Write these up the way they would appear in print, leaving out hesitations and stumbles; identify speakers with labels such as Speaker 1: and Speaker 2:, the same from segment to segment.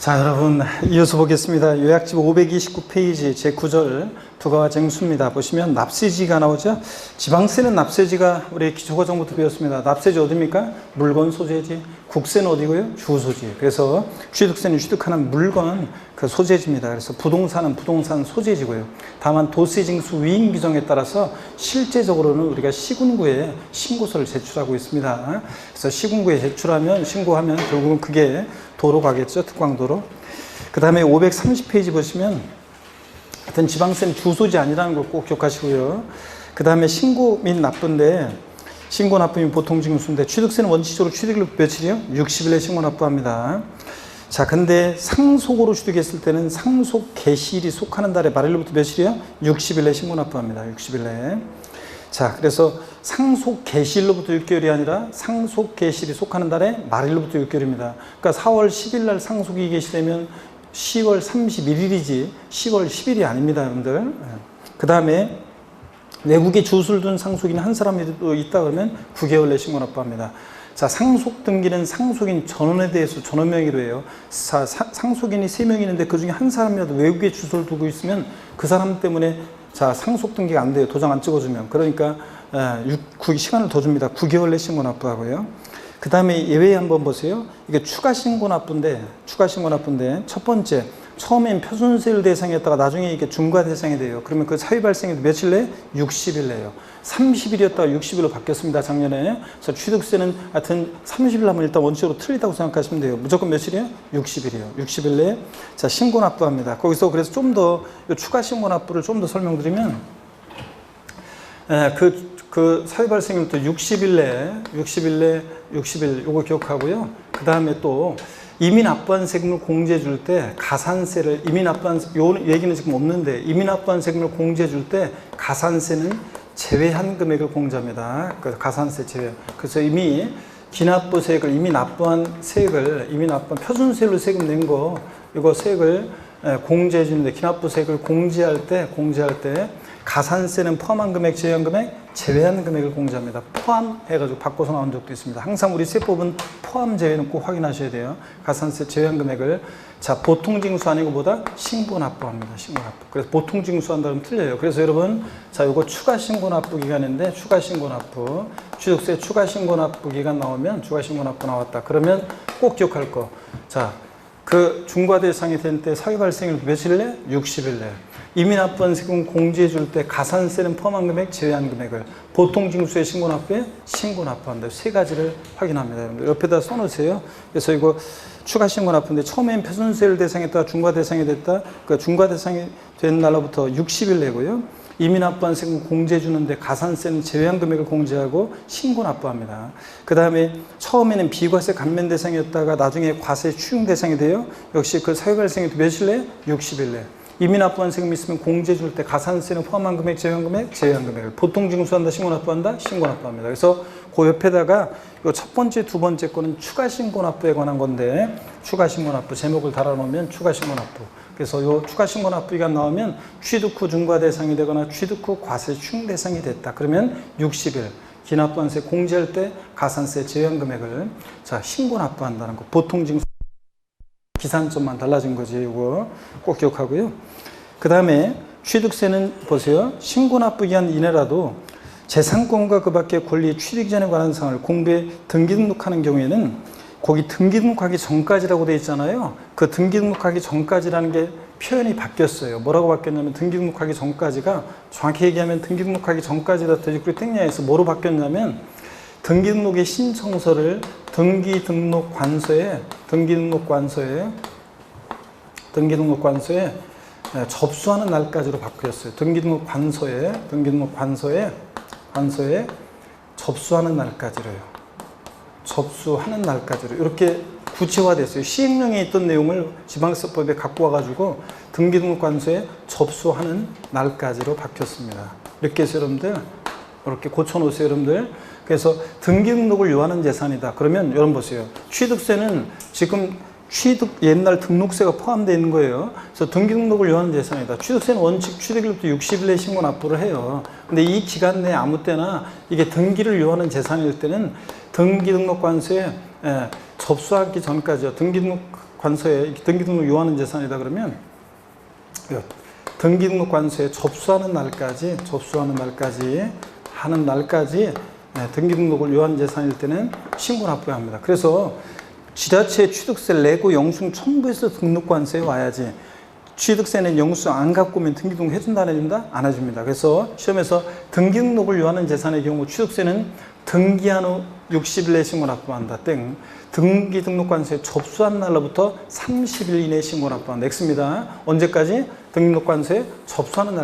Speaker 1: 자, 여러분 이어서 보겠습니다. 요약집 529페이지 제9절 부가와 쟁수입니다. 보시면 납세지가 나오죠. 지방세는 납세지가 우리 기초과정부터 배웠습니다. 납세지 어디입니까? 물건 소재지. 국세는 어디고요? 주소지. 그래서 취득세는 취득하는 물건 그 소재지입니다. 그래서 부동산은 부동산 소재지고요. 다만 도세징수 위임 규정에 따라서 실제적으로는 우리가 시군구에 신고서를 제출하고 있습니다. 그래서 시군구에 제출하면 신고하면 결국은 그게 도로 가겠죠. 특광도로. 그 다음에 530페이지 보시면 하여튼 지방세는 주소지 아니라는 걸 꼭 기억하시고요. 그 다음에 신고 및 납부인데 신고 납부는 보통 징수인데 취득세는 원칙적으로 취득일 며칠이요? 60일에 신고 납부합니다. 자, 근데 상속으로 취득했을 때는 상속 개시일이 속하는 달의 말일로부터 며칠이요? 60일에 신고 납부합니다. 60일에. 자, 그래서 상속 개시일로부터 6개월이 아니라 상속 개시일이 속하는 달의 말일로부터 6개월입니다. 그러니까 4월 10일 날 상속이 개시되면 10월 31일이지 10월 10일이 아닙니다, 여러분들. 그 다음에 외국에 주소를 둔 상속인이 한 사람이라도 있다 그러면 9개월 내 신고 납부합니다. 자, 상속 등기는 상속인 전원에 대해서 전원 명의로 해요. 상속인이 3명이 있는데 그 중에 한 사람이라도 외국에 주소를 두고 있으면 그 사람 때문에 자, 상속 등기가 안 돼요. 도장 안 찍어주면. 그러니까 시간을 더 줍니다. 9개월 내 신고 납부하고요. 그 다음에 예외 한번 보세요. 이게 추가 신고 납부인데 첫 번째, 처음엔 표준세율 대상이었다가 나중에 이게 중과 대상이 돼요. 그러면 그 사유 발생이 며칠 내에? 60일 내요. 30일이었다가 60일로 바뀌었습니다, 작년에. 그래서 취득세는 하여튼 30일 하면 일단 원칙으로 틀리다고 생각하시면 돼요. 무조건 며칠이에요? 60일이요. 60일 내에. 자, 신고 납부합니다. 거기서 그래서 좀 더 추가 신고 납부를 좀 더 설명드리면, 그 사유 발생일부터 60일 요거 기억하고요. 그 다음에 또 이미 납부한 세금을 공제해 줄 때 가산세를 요 얘기는 지금 없는데 이미 납부한 세금을 공제해 줄 때 가산세는 제외한 금액을 공제합니다. 그 가산세 제외. 그래서 이미 기납부세액을 이미 납부한 표준세율로 세금 낸 거 이거 세액을 공제해 주는데 기납부세액을 공제할 때 가산세는 포함한 금액, 제외한 금액, 제외한 금액을 공제합니다. 포함해가지고 바꿔서 나온 적도 있습니다. 항상 우리 세법은 포함, 제외는 꼭 확인하셔야 돼요. 가산세 제외한 금액을. 자, 보통징수 아니고 뭐다? 신고납부합니다. 신고납부. 그래서 보통징수한다면 틀려요. 그래서 여러분, 자, 요거 추가신고납부 기간인데, 추가신고납부. 취득세 추가신고납부 기간 나오면 추가신고납부 나왔다. 그러면 꼭 기억할 거. 자, 그 중과 대상이 될 때 사유 발생일 며칠 내? 60일 내. 이미 납부한 세금 공제해 줄 때 가산세는 포함한 금액, 제외한 금액을 보통징수에 신고납부에 신고납부한다. 세 가지를 확인합니다. 여러분들 옆에다 써놓으세요. 그래서 이거 추가 신고납부인데 처음엔 표준세율 대상이었다가 중과 대상이 됐다. 그 중과 대상이 된 날로부터 60일 내고요. 이미 납부한 세금 공제해 주는데 가산세는 제외한 금액을 공제하고 신고납부합니다. 그 다음에 처음에는 비과세 감면 대상이었다가 나중에 과세 추용 대상이 돼요. 역시 그 사유 발생이 며칠 내? 60일 내. 이미 납부한 세금이 있으면 공제해 줄 때 가산세는 포함한 금액, 제외한 금액, 제외한 금액을 보통징수한다, 신고납부한다, 신고납부합니다. 그래서 그 옆에다가 이 첫 번째, 두 번째 거는 추가신고납부에 관한 건데 추가신고납부 제목을 달아놓으면 추가신고납부. 그래서 이 추가신고납부가 나오면 취득 후 중과 대상이 되거나 취득 후 과세 추용 대상이 됐다. 그러면 60일 기납부한세 공제할 때 가산세 제외한 금액을 자 신고납부한다는 거. 보통징수 기산점만 달라진 거지. 이거 꼭 기억하고요. 그 다음에 취득세는 보세요. 신고납부 기한 이내라도 재산권과 그 밖의 권리 취득 이전에 관한 사항을 공부에 등기 등록하는 경우에는 거기 등기 등록하기 전까지라고 되어 있잖아요. 그 등기 등록하기 전까지라는 게 표현이 바뀌었어요. 뭐라고 바뀌었냐면 등기 등록하기 전까지가 정확히 얘기하면 등기 등록하기 전까지다 돼지꾸리 땡냐에서 뭐로 바뀌었냐면 등기 등록의 신청서를 등기등록관서에 접수하는 날까지로 바뀌었어요. 등기등록관서에 접수하는 날까지로요. 접수하는 날까지로 이렇게 구체화됐어요. 시행령에 있던 내용을 지방세법에 갖고 와가지고 등기등록관서에 접수하는 날까지로 바뀌었습니다. 이렇게 해서 여러분들 이렇게 고쳐놓으세요, 여러분들. 그래서 등기등록을 요하는 재산이다. 그러면 여러분 보세요. 취득세는 지금 옛날 등록세가 포함되어 있는 거예요. 그래서 등기등록을 요하는 재산이다. 취득세는 원칙 취득일부터 60일 내에 신고 납부를 해요. 근데 이 기간 내에 아무 때나 이게 등기를 요하는 재산일 때는 등기등록관서에 접수하기 전까지요. 등기등록 관서에 등기등록 요하는 재산이다 그러면 등기등록 관서에 접수하는 날까지 등기등록을 요한 재산일 때는 신고 납부해야 합니다. 그래서 지자체 취득세 내고 영수증 첨부해서 등록관서에 와야지, 취득세는 영수증 안 갖고 오면 등기등록 해준다 안 해준다? 안 해줍니다. 그래서 시험에서 등기등록을 요하는 재산의 경우 취득세는 등기한 후 60일 내에 신고 납부한다. 땡. 등기등록관서에 접수한 날로부터 30일 이내에 신고 납부한다. X입니다. 언제까지? 등기등록관서에 접수하는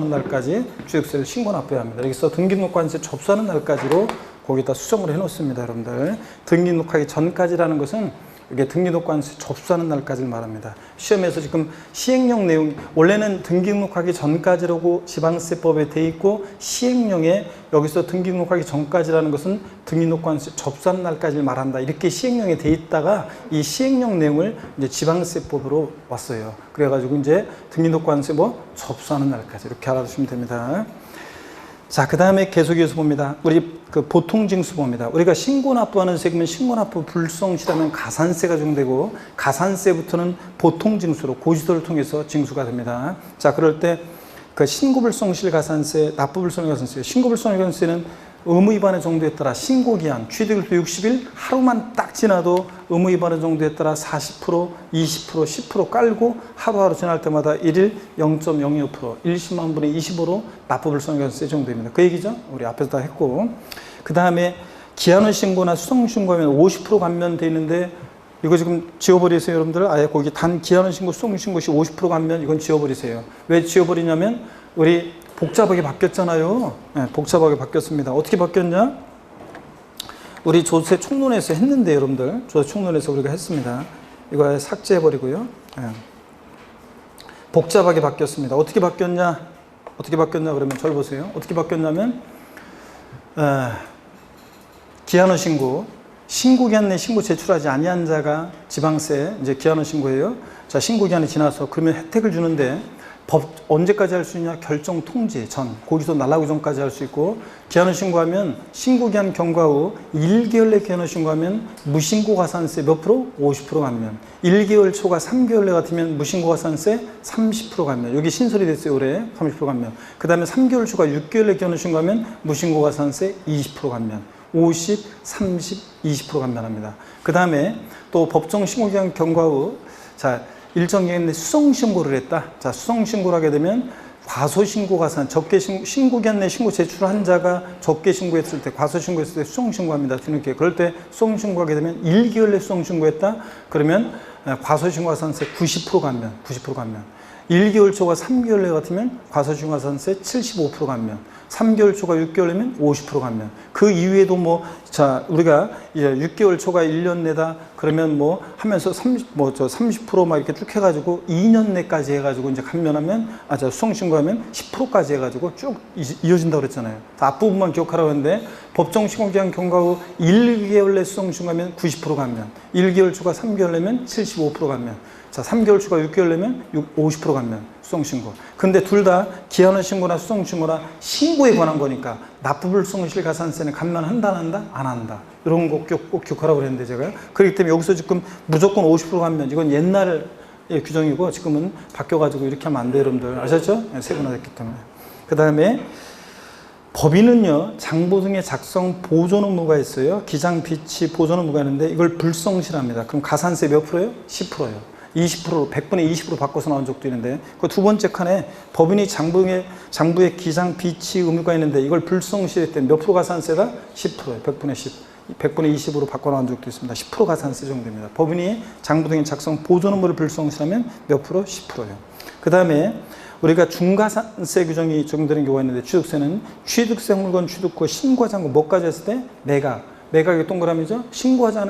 Speaker 1: 날까지 취득세를 신고 납부해야 합니다. 여기서 등기등록관서에 접수하는 날까지로 거기다 수정을 해놓습니다. 여러분들. 등기등록하기 전까지라는 것은 이게 등기등록관서에 접수하는 날까지를 말합니다. 시험에서 지금 시행령 내용, 원래는 등기등록하기 전까지라고 지방세법에 돼 있고, 시행령에 여기서 등기등록하기 전까지라는 것은 등기등록관서에 접수하는 날까지를 말한다. 이렇게 시행령에 돼 있다가 이 시행령 내용을 이제 지방세법으로 왔어요. 그래가지고 이제 등기등록관서에 접수하는 날까지 이렇게 알아두시면 됩니다. 자, 그 다음에 계속해서 봅니다. 우리 그 보통징수 봅니다. 우리가 신고납부하는 세금은 신고납부 불성실하면 가산세가 적용되고, 가산세부터는 보통징수로 고지서를 통해서 징수가 됩니다. 자, 그럴 때 그 신고불성실 가산세, 납부불성실 가산세, 신고불성실 가산세는 의무위반의 정도에 따라 신고기한, 취득일도 60일 하루만 딱 지나도 의무위반의 정도에 따라 40%, 20%, 10% 깔고 하루하루 지날 때마다 1일 0.02%, 1십만 분의 25로 납부불성가세 정도입니다. 그 얘기죠? 우리 앞에서 다 했고. 그 다음에 기한후 신고나 수성 신고하면 50% 감면돼 있는데, 이거 지금 지워버리세요, 여러분들. 아예 거기 단 기한후 신고, 수성 신고 시 50% 감면, 이건 지워버리세요. 왜 지워버리냐면 우리 복잡하게 바뀌었잖아요. 네, 복잡하게 바뀌었습니다. 어떻게 바뀌었냐? 우리 조세 총론에서 했는데, 여러분들. 조세 총론에서 우리가 했습니다. 이거 아예 삭제해버리고요. 네. 복잡하게 바뀌었습니다. 어떻게 바뀌었냐? 그러면 절 보세요. 어떻게 바뀌었냐면, 기한후 신고기한 내 신고 제출하지 아니한 자가 지방세, 이제 기한후 신고예요. 자, 신고기한이 지나서 그러면 혜택을 주는데, 언제까지 할 수 있냐? 결정 통지 전, 고기소 날라오기 전까지 할 수 있고, 기한후 신고하면 신고기한 경과 후 1개월 내 기한후 신고하면 무신고 가산세 몇 프로? 50% 감면. 1개월 초과 3개월 내 같으면 무신고 가산세 30% 감면. 여기 신설이 됐어요. 올해 30% 감면. 그 다음에 3개월 초과 6개월 내 기한후 신고하면 무신고 가산세 20% 감면. 50, 30, 20% 감면합니다. 그 다음에 또 법정 신고기한 경과 후, 자, 일정 기간 내에 수성신고를 했다. 자, 수성신고를 하게 되면 과소신고 가산, 적게 신고기한 내 신고 제출한 자가 적게 신고했을 때, 과소신고했을 때 수성신고합니다. 뒤늦게. 그럴 때 수성신고하게 되면 1개월 내 수성신고했다. 그러면 과소신고 가산세 90% 감면, 90% 감면. 1개월 초과 3개월 내 같으면 과소신고 가산세 75% 감면. 3개월 초과 6개월이면 50% 감면. 그 이후에도 자, 우리가 이제 6개월 초과 1년 내다 그러면 하면서 30% 막 이렇게 쭉 해가지고 2년 내까지 해가지고 이제 감면하면, 수성신고하면 10%까지 해가지고 쭉 이어진다고 그랬잖아요. 앞부분만 기억하라고 했는데, 법정 신고기한 경과 후 1개월 내 수성신고하면 90% 감면. 1개월 초과 3개월 내면 75% 감면. 자, 3개월 초과 6개월 내면 50% 감면, 수성신고. 근데 둘 다 기한후 신고나 수성신고나 신고에 관한 거니까 납부불성실 가산세는 감면한다, 안 한다? 안 한다. 이런 거 꼭 기억하라고 그랬는데 제가. 그렇기 때문에 여기서 지금 무조건 50% 감면, 이건 옛날 규정이고 지금은 바뀌어가지고 이렇게 하면 안 돼요, 여러분들. 아셨죠? 세분화됐기 때문에. 그 다음에 법인은요, 장부 등의 작성 보존 의무가 있어요. 기장, 비치, 보존 의무가 있는데 이걸 불성실합니다. 그럼 가산세 몇 프로예요? 10%예요. 20%로 100분의 20으로 바꿔서 나온 적도 있는데, 그 두 번째 칸에 법인이 장부에 기장, 비치 의무가 있는데 이걸 불성실했을 때 몇 프로 가산세다? 10%예요. 100분의 10. 100분의 20으로 바꿔 나온 적도 있습니다. 10% 가산세 정도입니다. 법인이 장부 등의 작성 보존 의무를 불성실하면 몇 프로? 10%예요. 그 다음에 우리가 중가산세 규정이 적용되는 경우가 있는데, 취득세는 취득세 물건 취득 후 신고하지 않고 뭐까지 했을 때? 매각이 동그라미죠?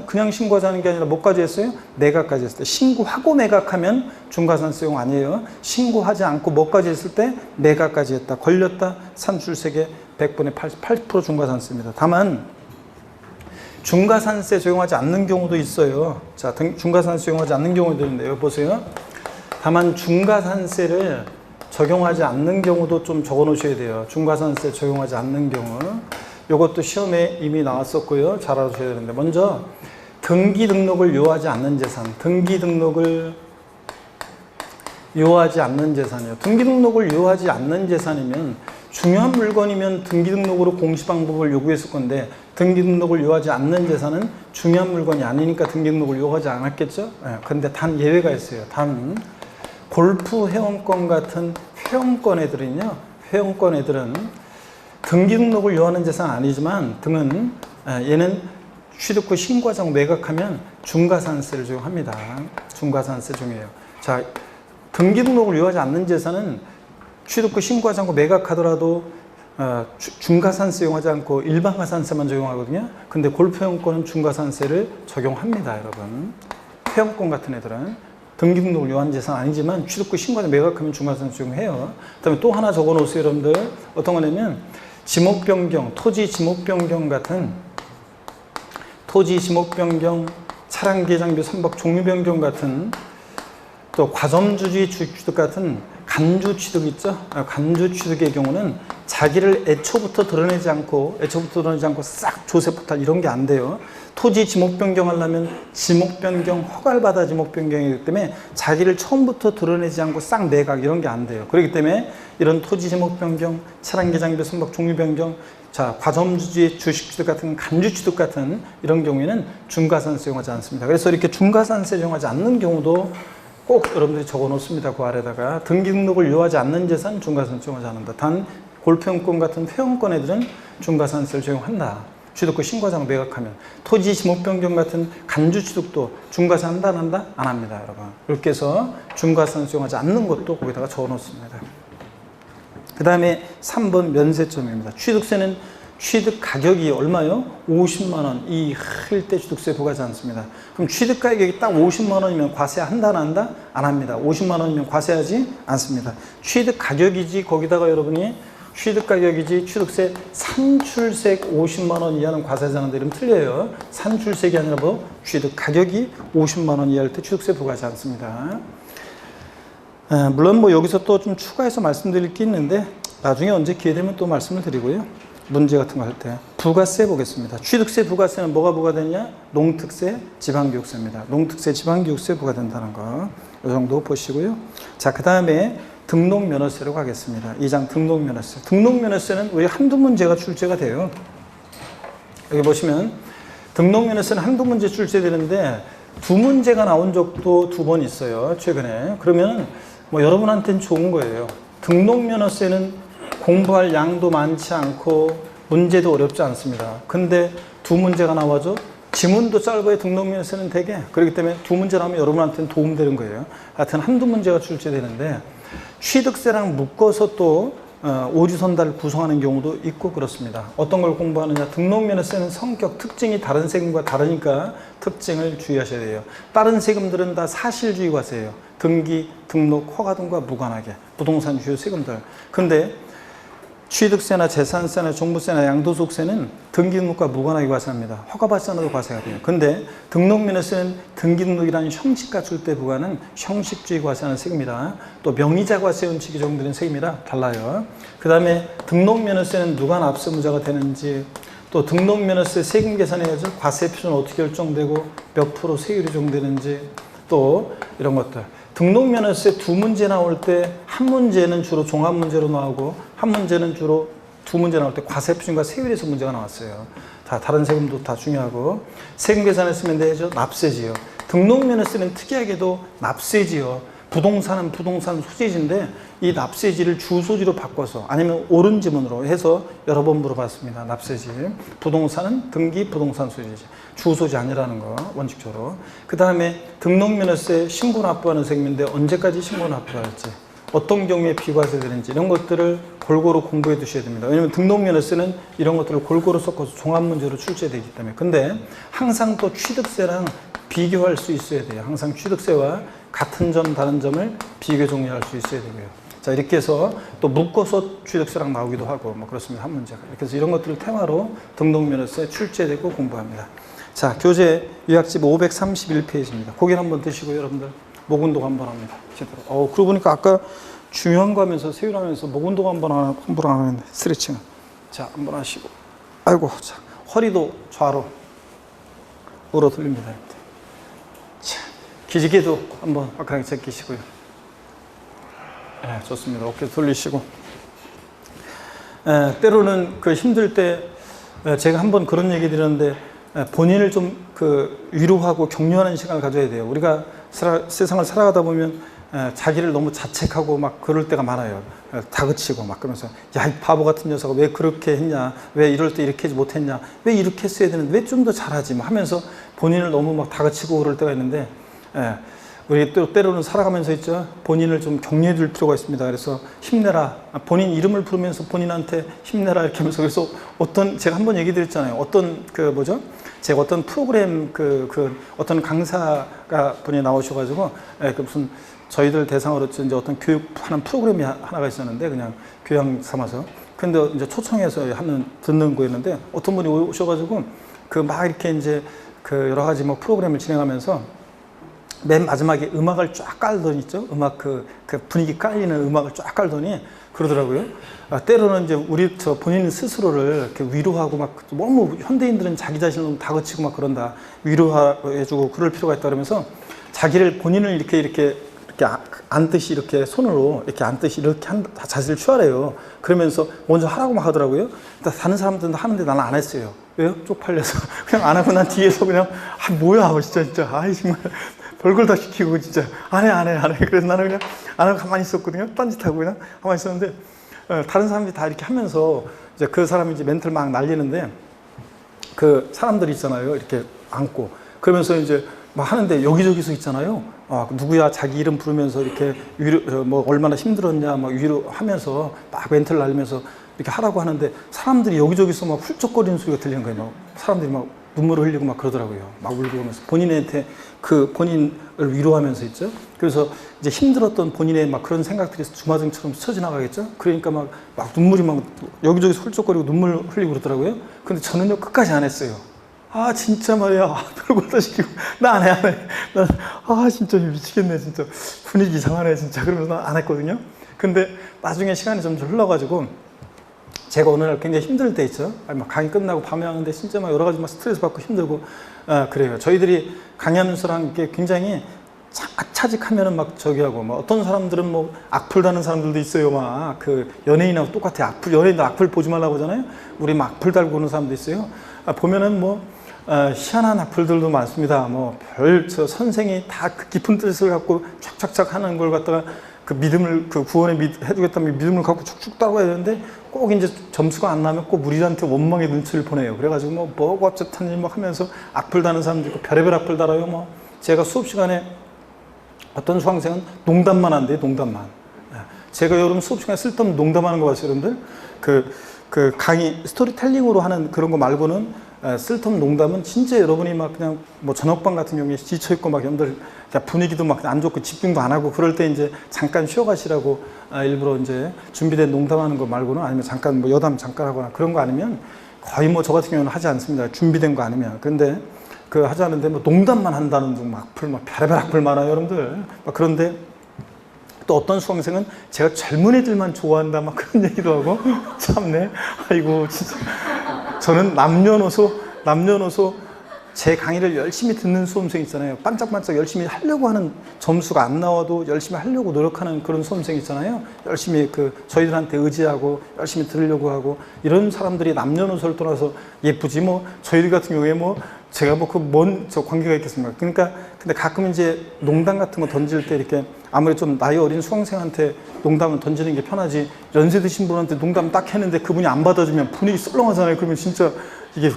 Speaker 1: 그냥 신고하지 않은 게 아니라 뭐까지 했어요? 매각까지 했을 때. 신고하고 매각하면 중과산세용 아니에요. 신고하지 않고 뭐까지 했을 때? 매각까지 했다. 걸렸다. 산출세계 100분의 80% 중과산세입니다. 다만 중과산세 적용하지 않는 경우도 있어요. 자, 중과산세 적용하지 않는 경우도 있는데, 여기 보세요. 다만 중과산세를 적용하지 않는 경우도 좀 적어 놓으셔야 돼요. 중과산세 적용하지 않는 경우. 이것도 시험에 이미 나왔었고요. 잘 알아두셔야 되는데, 먼저 등기 등록을 요하지 않는 재산, 등기 등록을 요하지 않는 재산이요. 등기 등록을 요하지 않는 재산이면 중요한 물건이면 등기 등록으로 공시 방법을 요구했을 건데 등기 등록을 요하지 않는 재산은 중요한 물건이 아니니까 등기 등록을 요하지 않았겠죠. 그런데 단 예외가 있어요. 단 골프 회원권 같은 회원권 애들은요. 회원권 애들은 등기 등록을 요하는 재산 아니지만 얘는 취득 후 신고하자고 매각하면 중과산세를 적용합니다. 중과산세 적용해요. 자, 등기 등록을 요하지 않는 재산은 취득 후 신고하지 않고 매각하더라도 중과산세 적용하지 않고 일반과산세만 적용하거든요. 근데 골프 회원권은 중과산세를 적용합니다, 여러분. 회원권 같은 애들은 등기 등록을 요한 재산 아니지만 취득 후 신고하지 매각하면 중과산세 적용해요. 그다음에 또 하나 적어 놓으세요, 여러분들. 어떤 거냐면 지목 변경, 토지 지목 변경 같은 토지 지목 변경, 차량 개장비 선박 종류 변경 같은 또 과점주지 취득 같은 간주 취득 있죠? 간주 취득의 경우는 자기를 애초부터 드러내지 않고 싹 조세포탈 이런 게 안 돼요. 토지 지목 변경하려면 지목 변경 허가를 받아 지목 변경이기 때문에 자기를 처음부터 드러내지 않고 싹 매각 이런 게 안 돼요. 그렇기 때문에 이런 토지 지목 변경, 차량 개장비 선박 종류 변경, 자, 과점주지 주식 취득 같은 간주 취득 같은 이런 경우에는 중과산세 적용하지 않습니다. 그래서 이렇게 중과산세 적용하지 않는 경우도 꼭 여러분들이 적어 놓습니다. 그 아래다가 등기 등록을 요하지 않는 재산 중과산세 적용하지 않는다. 단 골프회원권 같은 회원권 애들은 중과산세를 적용한다. 취득 후 신고하자고 매각하면 토지 지목 변경 같은 간주 취득도 중과세 한다 안 한다? 안 합니다, 여러분. 이렇게 해서 중과산세 적용하지 않는 것도 거기다가 적어 놓습니다. 그 다음에 3번 면세점입니다. 취득세는 취득 가격이 얼마요? 50만 원 이할 때 취득세 부과하지 않습니다. 그럼 취득 가격이 딱 50만 원이면 과세한다 안 한다? 안 합니다. 50만 원이면 과세하지 않습니다. 취득 가격이지 거기다가 여러분이 취득 가격이지 취득세 산출색 50만 원 이하는 과세하지 않는다 이러면 틀려요. 산출색이 아니라 뭐 취득 가격이 50만 원 이하일 때 취득세 부과하지 않습니다. 물론 뭐 여기서 또 좀 추가해서 말씀드릴 게 있는데 나중에 언제 기회 되면 또 말씀을 드리고요. 문제 같은 거 할 때 부가세 보겠습니다. 취득세 부가세는 뭐가 부과되냐? 농특세, 지방교육세입니다. 농특세, 지방교육세 부과된다는 거 이 정도 보시고요. 자, 그 다음에 등록면허세로 가겠습니다. 2장 등록면허세. 등록면허세는 우리 한두 문제가 출제가 돼요. 여기 보시면 등록면허세는 한두 문제 출제되는데 두 문제가 나온 적도 2번 있어요. 최근에. 그러면 뭐 여러분한테는 좋은 거예요. 등록면허세는 공부할 양도 많지 않고 문제도 어렵지 않습니다. 근데 두 문제가 나와죠. 지문도 짧아요. 등록면허세는 되게. 그렇기 때문에 두 문제 나오면 여러분한테는 도움되는 거예요. 하여튼 한두 문제가 출제되는데 취득세랑 묶어서 또 오지선다를 구성하는 경우도 있고 그렇습니다. 어떤 걸 공부하느냐. 등록면허세는 성격, 특징이 다른 세금과 다르니까 특징을 주의하셔야 돼요. 다른 세금들은 다 사실주의 과세예요. 등기, 등록, 허가 등과 무관하게. 부동산 주요 세금들. 근데 취득세나 재산세나 종부세나 양도소득세는 등기 등록과 무관하게 과세합니다. 허가받지 않아도 과세가 돼요. 근데 등록면허세는 등기 등록이라는 형식 갖출 때 부과하는 형식주의 과세하는 세금이라 또 명의자 과세 원칙이 적용되는 세금이라 달라요. 그 다음에 등록면허세는 누가 납세무자가 되는지 또 등록면허세 세금 계산해야죠. 과세 표준은 어떻게 결정되고 몇 프로 세율이 적용되는지 또 이런 것들. 등록면허세 두 문제 나올 때 한 문제는 주로 종합문제로 나오고 한 문제는 주로 두 문제 나올 때 과세 표준과 세율에서 문제가 나왔어요. 다 다른 세금도 다 중요하고 세금 계산했으면 되죠. 납세지요. 등록면허세는 특이하게도 납세지요. 부동산은 부동산 소재지인데 이 납세지를 주소지로 바꿔서 아니면 옳은 지문으로 해서 여러 번 물어봤습니다. 납세지. 부동산은 등기 부동산 소재지. 주소지 아니라는 거 원칙적으로. 그 다음에 등록면허세 신고 납부하는 세금인데 언제까지 신고 납부할지 어떤 경우에 비과세 되는지 이런 것들을 골고루 공부해 두셔야 됩니다. 왜냐하면 등록면허세는 이런 것들을 골고루 섞어서 종합문제로 출제되기 때문에. 근데 항상 또 취득세랑 비교할 수 있어야 돼요. 항상 취득세와 같은 점 다른 점을 비교 정리할 수 있어야 되고요. 자, 이렇게 해서 또 묶어서 취득세랑 나오기도 하고 뭐 그렇습니다. 한 문제가. 이렇게 해서 이런 것들을 테마로 등록면허세 출제되고 공부합니다. 자, 교재 요약집 531페이지입니다. 고개 한번 드시고 여러분들 목 운동 한번 합니다. 제대로. 그러고 보니까 아까 중요한 거 하면서 세율하면서 목 운동 한번 안 하는데 스트레칭. 자, 한번 하시고. 아이고, 자, 허리도 좌로. 우러 돌립니다. 자, 기지개도 한번 화끈하게 제끼시고요. 네, 좋습니다. 어깨 돌리시고. 때로는 그 힘들 때 제가 한번 그런 얘기 드렸는데 본인을 좀 그 위로하고 격려하는 시간을 가져야 돼요. 우리가 세상을 살아가다 보면 자기를 너무 자책하고 막 그럴 때가 많아요. 다그치고 막 그러면서 야, 이 바보 같은 녀석아 왜 그렇게 했냐, 왜 이럴 때 이렇게 하지 못했냐, 왜 이렇게 했어야 되는데 왜 좀 더 잘하지 뭐 하면서 본인을 너무 막 다그치고 그럴 때가 있는데 우리 또 때로는 살아가면서 있죠, 본인을 좀 격려해 줄 필요가 있습니다. 그래서 힘내라, 본인 이름을 부르면서 본인한테 힘내라 이렇게 하면서. 그래서 제가 한번 얘기 드렸잖아요. 제가 어떤 프로그램 어떤 강사가 분이 나오셔가지고 무슨 저희들 대상으로 이제 어떤 교육하는 프로그램이 하나가 있었는데 그냥 교양 삼아서 근데 이제 초청해서 듣는 거였는데 어떤 분이 오셔가지고 막 이렇게 이제 여러 가지 뭐 프로그램을 진행하면서 맨 마지막에 음악을 쫙 깔더니 있죠. 음악 분위기 깔리는 음악을 쫙 깔더니 그러더라고요. 때로는 이제 본인 스스로를 이렇게 위로하고 막 너무 현대인들은 자기 자신을 너무 다그치고 막 그런다. 위로해주고 그럴 필요가 있다 그러면서 본인을 이렇게 앉듯이 이렇게 손으로 이렇게 앉듯이 이렇게 자세를 취하래요. 그러면서 먼저 하라고 막 하더라고요. 다른 사람들은 하는데 나는 안 했어요. 왜요? 쪽팔려서. 그냥 안 하고 난 뒤에서 그냥 뭐야 진짜 아이 정말 별걸 다 시키고 진짜 안 해. 그래서 나는 그냥 안 하고 가만히 있었거든요. 딴짓하고 그냥 가만히 있었는데 다른 사람들이 다 이렇게 하면서 이제 그 사람이 이제 멘트를 막 날리는데 그 사람들이 있잖아요. 이렇게 앉고 그러면서 이제 막 하는데 여기저기서 있잖아요. 누구야 자기 이름 부르면서 이렇게 위로 뭐 얼마나 힘들었냐 막 위로하면서 막 멘트를 날리면서 이렇게 하라고 하는데 사람들이 여기저기서 막 훌쩍거리는 소리가 들리는 거예요. 막 사람들이 막 눈물을 흘리고 막 그러더라고요. 막 울고 하면서 본인한테 본인을 위로하면서 있죠. 그래서 이제 힘들었던 본인의 막 그런 생각들이 주마등처럼 스쳐 지나가겠죠. 그러니까 막 눈물이 막 여기저기서 훌쩍거리고 눈물 흘리고 그러더라고요. 근데 저는요 끝까지 안 했어요. 진짜 말이야. 별걸 다 시키고 나 안 해. 난 진짜 미치겠네 진짜. 분위기 이상하네 진짜. 그러면서 난 안 했거든요. 근데 나중에 시간이 점점 흘러가지고 제가 어느 날 굉장히 힘들 때 있죠. 막 강의 끝나고 밤에 하는데 진짜 막 여러 가지 막 스트레스 받고 힘들고 그래요. 저희들이 강의하면서랑 게 굉장히 차직하면은 막 하고 뭐 어떤 사람들은 뭐 악플 다는 사람들도 있어요. 막 연예인하고 똑같아. 연예인들 악플 보지 말라고 하잖아요. 우리 막 악플 달고 오는 사람도 있어요. 보면은 뭐 희한한 악플들도 많습니다. 뭐 선생이 다 깊은 뜻을 갖고 착착착 하는 걸 갖다가 믿음을 해주겠다면 믿음을 갖고 축축 따라가야 되는데 꼭 이제 점수가 안 나면 꼭 우리한테 원망의 눈치를 보내요. 그래가지고 뭐가 어쨌든 막 하면서 악플 다는 사람도 있고 별의별 악플 달아요. 뭐 제가 수업 시간에 어떤 수강생은 농담만 한대요. 농담만. 제가 여러분 수업 시간에 쓸데없는 농담하는 거 봤어요, 여러분들? 강의 스토리텔링으로 하는 그런 거 말고는 쓸데없는 농담은 진짜 여러분이 막 그냥 뭐 저녁반 같은 경우에 지쳐있고 막 여러분들 분위기도 막 안 좋고 집중도 안 하고 그럴 때 이제 잠깐 쉬어가시라고 일부러 이제 준비된 농담하는 거 말고는 아니면 잠깐 뭐 여담 잠깐 하거나 그런 거 아니면 거의 뭐 저 같은 경우는 하지 않습니다. 준비된 거 아니면. 근데 하지 않는데 뭐 농담만 한다는 둥 악플 막 별의별 악플 많아요, 여러분들. 막 그런데 또 어떤 수강생은 제가 젊은 애들만 좋아한다 막 그런 얘기도 하고 참네. 아이고 진짜 저는 남녀노소 제 강의를 열심히 듣는 수험생 있잖아요. 반짝반짝 열심히 하려고 하는, 점수가 안 나와도 열심히 하려고 노력하는 그런 수험생 있잖아요. 열심히 저희들한테 의지하고 열심히 들으려고 하고 이런 사람들이 남녀노소를 떠나서 예쁘지 뭐 저희들 같은 경우에 뭐 제가 뭐 뭔 관계가 있겠습니까? 그러니까 근데 가끔 이제 농담 같은 거 던질 때 이렇게 아무리 좀 나이 어린 수강생한테 농담을 던지는 게 편하지 연세 드신 분한테 농담 딱 했는데 그분이 안 받아주면 분위기 썰렁하잖아요. 그러면 진짜 이게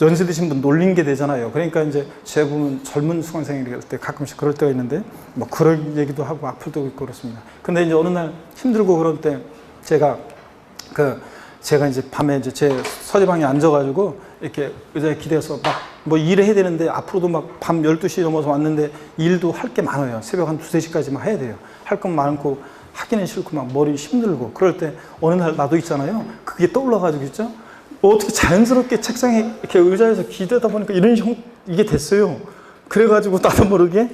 Speaker 1: 연세 드신 분 놀린 게 되잖아요. 그러니까 이제 제 보면 젊은 수강생일 때 가끔씩 그럴 때가 있는데 뭐 그런 얘기도 하고 악플도 있고 그렇습니다. 근데 이제 어느 날 힘들고 그럴 때 제가 이제 밤에 이제 제 서재방에 앉아가지고 이렇게 의자에 기대서 막 뭐 일을 해야 되는데 앞으로도 막 밤 12시 넘어서 왔는데 일도 할 게 많아요. 새벽 한 2-3시까지 막 해야 돼요. 할 건 많고 하기는 싫고 막 머리 힘들고 그럴 때 어느 날 나도 있잖아요. 그게 떠올라가지고 있죠. 뭐 어떻게 자연스럽게 책상에 이렇게 의자에서 기대다 보니까 이게 됐어요. 그래가지고 나도 모르게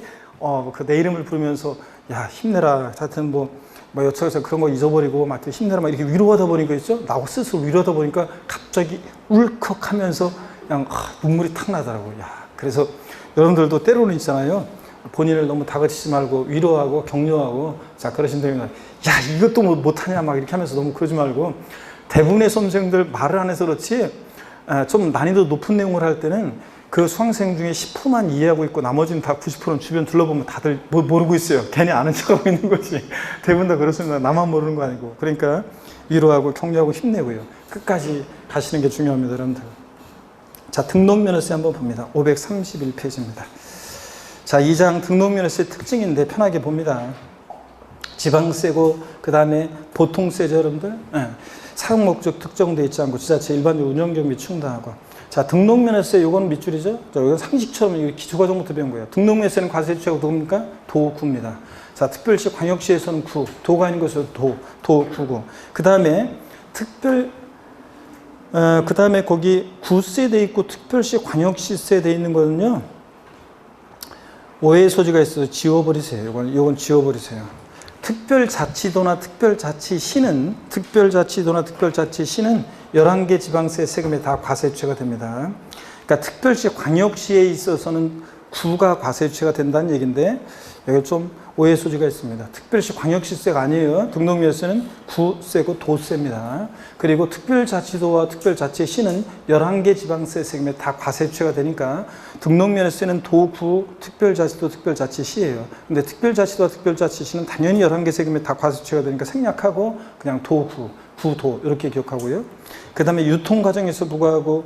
Speaker 1: 내 이름을 부르면서 야 힘내라. 하여튼 뭐 여차저차 그런 거 잊어버리고 막 힘내라 막 이렇게 위로하다 보니까 있죠. 나하고 스스로 위로하다 보니까 갑자기 울컥하면서 그냥 눈물이 탁 나더라고요. 야 그래서 여러분들도 때로는 있잖아요. 본인을 너무 다그치지 말고 위로하고 격려하고 자 그러신 다음에 야 이것도 못하냐 막 이렇게 하면서 너무 그러지 말고 대부분의 수험생들 말을 안 해서 그렇지 좀 난이도 높은 내용을 할 때는 그 수강생 중에 10%만 이해하고 있고 나머지는 다 90%는 주변 둘러보면 다들 모르고 있어요. 괜히 아는 척하고 있는 거지. 대부분 다 그렇습니다. 나만 모르는 거 아니고. 그러니까 위로하고 격려하고 힘내고요. 끝까지 가시는 게 중요합니다, 여러분들. 자, 등록면허세 한번 봅니다. 531페이지입니다. 자, 2장 등록면허세 특징인데 편하게 봅니다. 지방세고 그 다음에 보통세죠, 여러분들. 사용 목적 특정되어 있지 않고 지자체 일반적으로 운영경비 충당하고. 자, 등록면허세 요건 밑줄이죠. 자, 이건 상식처럼 기초과정부터 배운 거예요. 등록면허세는 과세주체가 누굽니까? 도구입니다. 자, 특별시 광역시에서는 구, 도가 아닌 것으로 도구고. 그 다음에 그 다음에 거기 구세 돼 있고 특별시 광역시세 돼 있는 거는요. 오해의 소지가 있어서 지워버리세요. 요건 지워버리세요. 특별자치도나 특별자치시는 11개 지방세 세금에 다 과세주체가 됩니다. 그러니까 특별시 광역시에 있어서는 구가 과세주체가 된다는 얘기인데 여기 좀 오해 소지가 있습니다. 특별시 광역시세가 아니에요. 등록면허세는 구세고 도세입니다. 그리고 특별자치도와 특별자치시는 11개 지방세 세금에 다 과세주체가 되니까 등록면허세는 도, 구, 특별자치도, 특별자치시예요. 근데 특별자치도와 특별자치시는 당연히 11개 세금에 다 과세주체가 되니까 생략하고 그냥 도, 구, 도 이렇게 기억하고요. 그 다음에 유통과정에서 부과하고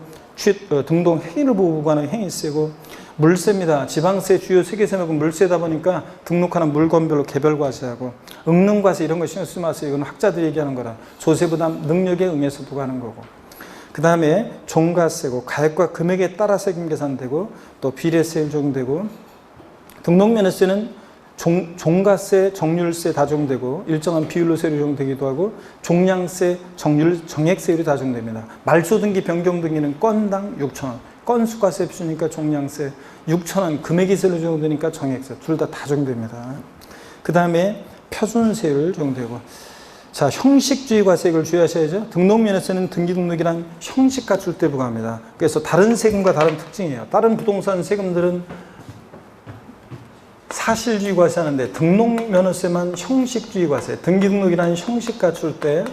Speaker 1: 등록 행위를 보고 부과하는 행위세고 물세입니다. 지방세 주요 3개 세목은 물세다 보니까 등록하는 물건별로 개별 과세하고 응능과세 이런 거 신경 쓰지 마세요. 이건 학자들이 얘기하는 거라 조세부담 능력에 응해서 부과하는 거고. 그 다음에 종가세고 가액과 금액에 따라 세금 계산되고 또 비례세 적용되고 등록면허세는 종가세, 정률세 다 적용되고 일정한 비율로 세율이 적용되기도 하고 종량세, 정액세율이 다 적용됩니다. 말소 등기, 변경 등기는 건당 6,000원. 건수가세 비주니까 종량세 6,000원, 금액이 세율로 적용되니까 정액세 둘 다 적용됩니다. 그 다음에 표준세율 적용되고 자 형식주의 과세액을 주의하셔야죠. 등록면허세는 등기등록이란 형식 갖출 때 부과합니다. 그래서 다른 세금과 다른 특징이에요. 다른 부동산 세금들은 사실주의 과세하는데 등록면허세만 형식주의 과세, 등기등록이라는 형식 갖출 때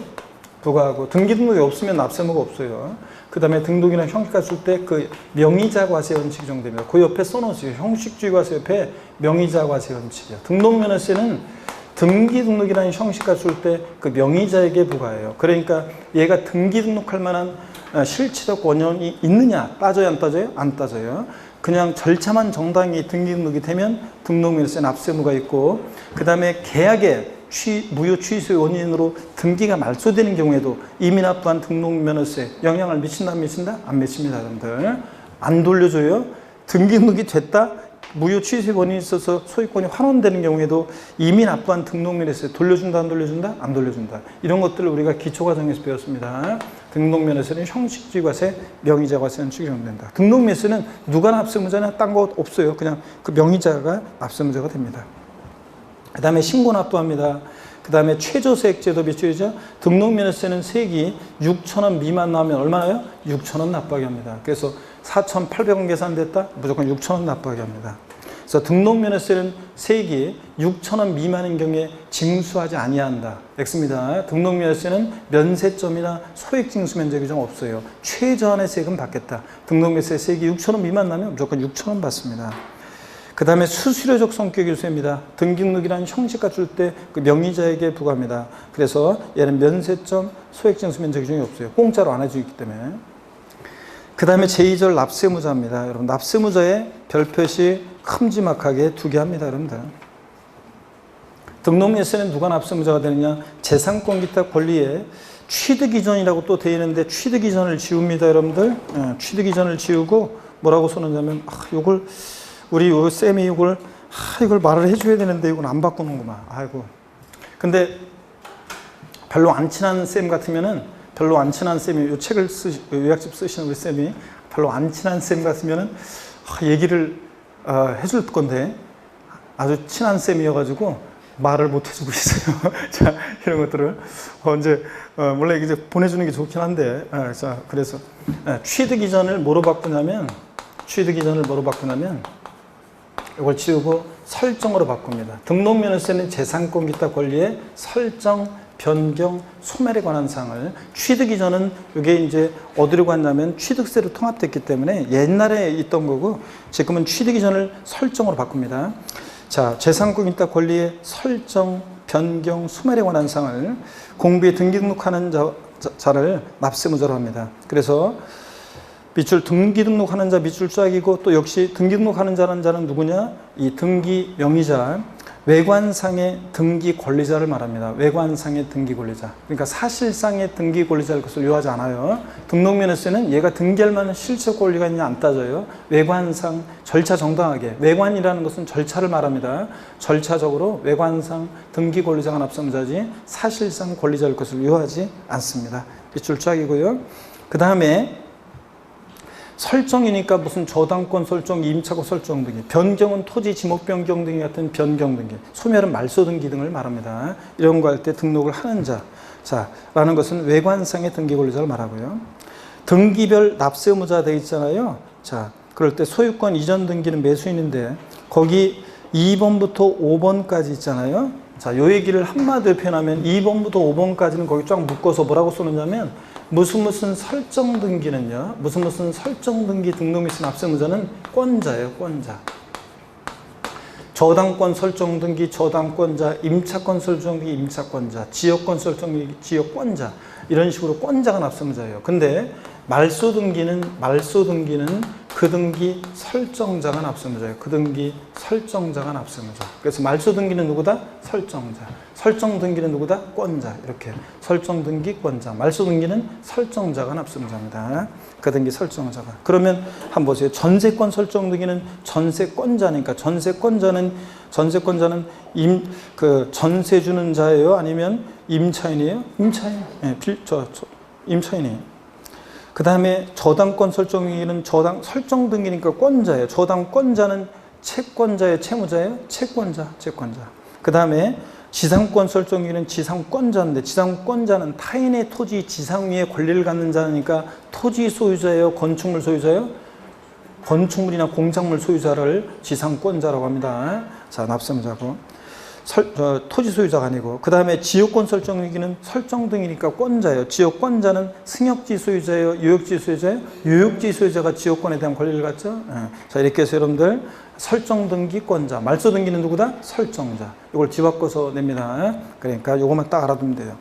Speaker 1: 부과하고 등기등록이 없으면 납세무가 없어요. 그 다음에 등록이나 형식 갖출 때 그 명의자 과세 원칙이 적용됩니다. 그 옆에 써놓으세요. 형식주의 과세 옆에 명의자 과세 원칙이요. 등록면허세는 등기등록이라는 형식 갖출 때 그 명의자에게 부과해요. 그러니까 얘가 등기등록할 만한 실체적 원인이 있느냐 따져요, 안 따져요? 안 따져요. 그냥 절차만 정당히 등기등록이 되면 등록면허세 납세무가 있고 그 다음에 계약에 무효 취소의 원인으로 등기가 말소되는 경우에도 이미 납부한 등록면허세 영향을 미친다 안 미친다? 안 미칩니다. 여러분들 안 돌려줘요. 등기등록이 됐다 무효 취소의 원인이 있어서 소유권이 환원되는 경우에도 이미 납부한 등록면허세 돌려준다 안 돌려준다? 안 돌려준다. 이런 것들을 우리가 기초과정에서 배웠습니다. 등록면허세는 형식주의 과세, 명의자 과세는 적용된다. 등록면허세는 누가 납세무자냐 딴 거 없어요. 그냥 그 명의자가 납세무자가 됩니다. 그 다음에 신고 납부합니다. 그 다음에 최저세액제도 비추이죠. 등록면허세는 세액이 6,000원 미만 나오면 얼마나요? 6,000원 납부하게 합니다. 그래서 4,800원 계산됐다? 무조건 6,000원 납부하게 합니다. 그래서 등록면허세는 세액이 6,000원 미만인 경우에 징수하지 아니한다. X입니다. 등록면허세는 면세점이나 소액징수 면제 규정 없어요. 최저한의 세금 받겠다. 등록면허세 세액이 6,000원 미만 나면 무조건 6,000원 받습니다. 그 다음에 수수료적 성격의 유세입니다. 등기등록이라는 형식 갖출 때 그 명의자에게 부과합니다. 그래서 얘는 면세점, 소액징수 면제 규정이 없어요. 공짜로 안 해주기 때문에. 그 다음에 제2절 납세무자입니다. 여러분 납세무자의 별표시 큼지막하게 2개 합니다. 여러분들. 등록면허세는 누가 납세무자가 되느냐? 재산권 기타 권리에 취득이전이라고 또 되어 있는데 취득이전을 지웁니다. 여러분들. 취득이전을 지우고 뭐라고 써놓냐면 요걸 우리 요 쌤이 이걸 말을 해줘야 되는데 이건 안 바꾸는구만. 아이고. 근데 별로 안 친한 쌤 같으면은 별로 안 친한 쌤이 요 책을 요약집 쓰시는 우리 쌤이 별로 안 친한 쌤 같으면은 얘기를 해줄 건데 아주 친한 쌤이어가지고 말을 못 해주고 있어요. 자 이런 것들을 이제 원래 이제 보내주는 게 좋긴 한데 자 그래서 취득 이전을 뭐로 바꾸냐면 취득 이전을 뭐로 바꾸냐면 이걸 지우고 설정으로 바꿉니다. 등록면허세는 재산권 기타 권리의 설정, 변경, 소멸에 관한 사항을 취득 이전은 이게 이제 어디로 갔냐면 취득세로 통합됐기 때문에 옛날에 있던 거고 지금은 취득 이전을 설정으로 바꿉니다. 자, 재산권 기타 권리의 설정, 변경, 소멸에 관한 사항을 공부에 등기 등록하는 자를 납세무자로 합니다. 그래서 밑줄 등기 등록하는 자 밑줄 쫙이고 또 역시 등기 등록하는 자는 누구냐? 이 등기 명의자, 외관상의 등기 권리자를 말합니다. 외관상의 등기 권리자. 그러니까 사실상의 등기 권리자를 것을 요하지 않아요. 등록면허세는 얘가 등기할 만한 실적 권리가 있냐 안 따져요. 외관상 절차 정당하게. 외관이라는 것은 절차를 말합니다. 절차적으로 외관상 등기 권리자가 납세무자지 사실상 권리자일 것을 요하지 않습니다. 밑줄 쫙이고요. 그 다음에 설정이니까 무슨 저당권 설정, 임차권 설정 등기, 변경은 토지 지목 변경 등기 같은 변경 등기, 소멸은 말소 등기 등을 말합니다. 이런 거 할 때 등록을 하는 자라는 것은 외관상의 등기 권리자를 말하고요. 등기별 납세 의무자 되어 있잖아요. 자, 그럴 때 소유권 이전 등기는 매수인인데 거기 2번부터 5번까지 있잖아요. 자, 요 얘기를 한마디로 표현하면 2번부터 5번까지는 거기 쫙 묶어서 뭐라고 써놓냐면 무슨 설정 등기는요. 무슨 설정 등기 등록 및 납세무자는 권자예요. 권자. 저당권 설정 등기 등기, 임차권 설정 등기 임차권자, 지역권 설정 등기 지역권자 이런 식으로 권자가 납세무자예요. 근데 말소 등기는 그 등기 설정자가 납세무자예요. 그 등기 설정자가 납세무자. 그래서 말소 등기는 누구다? 설정자. 설정 등기는 누구다? 권자. 이렇게 설정 등기 권자. 말소 등기는 설정자가 납세무자입니다. 그 등기 설정자가. 그러면 한번 보세요. 전세권 설정 등기는 전세권자니까 전세권자는 전세 주는 자예요? 아니면 임차인이에요? 임차인. 네, 임차인이에요. 그 다음에 저당권 설정 등기는 설정 등기니까 권자예요. 저당권자는 채권자예요? 채무자예요? 채권자. 그 다음에 지상권 설정 등기는 지상권자인데 지상권자는 타인의 토지 지상 위에 권리를 갖는 자니까 토지 소유자예요? 건축물 소유자예요? 건축물이나 공작물 소유자를 지상권자라고 합니다. 자, 납세무자고. 토지 소유자가 아니고 그 다음에 지역권 설정 등기는 설정 등이니까 권자예요. 지역권자는 승역지 소유자예요? 유역지 소유자예요? 유역지 소유자가 지역권에 대한 권리를 갖죠. 자, 이렇게 해서 여러분들 설정 등기 권자, 말소 등기는 누구다? 설정자. 이걸 뒤바꿔서 냅니다. 그러니까 이것만 딱 알아두면 돼요.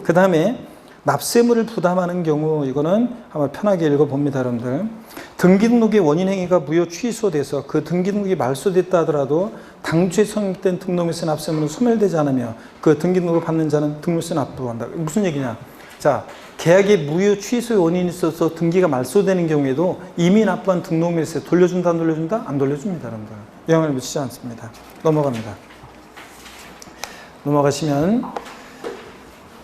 Speaker 1: 그 다음에 납세물을 부담하는 경우 이거는 한번 편하게 읽어봅니다. 여러분들. 등기 등록의 원인 행위가 무효 취소돼서 그 등기 등록이 말소됐다 하더라도 당초에 성립된 등록물세 납세물은 소멸되지 않으며 그 등기 등록을 받는 자는 등록세 납부한다. 무슨 얘기냐? 자, 계약의 무효 취소의 원인이 있어서 등기가 말소되는 경우에도 이미 납부한 등록물세 돌려준다 안 돌려준다? 안 돌려줍니다. 여러분들. 영향을 미치지 않습니다. 넘어갑니다. 넘어가시면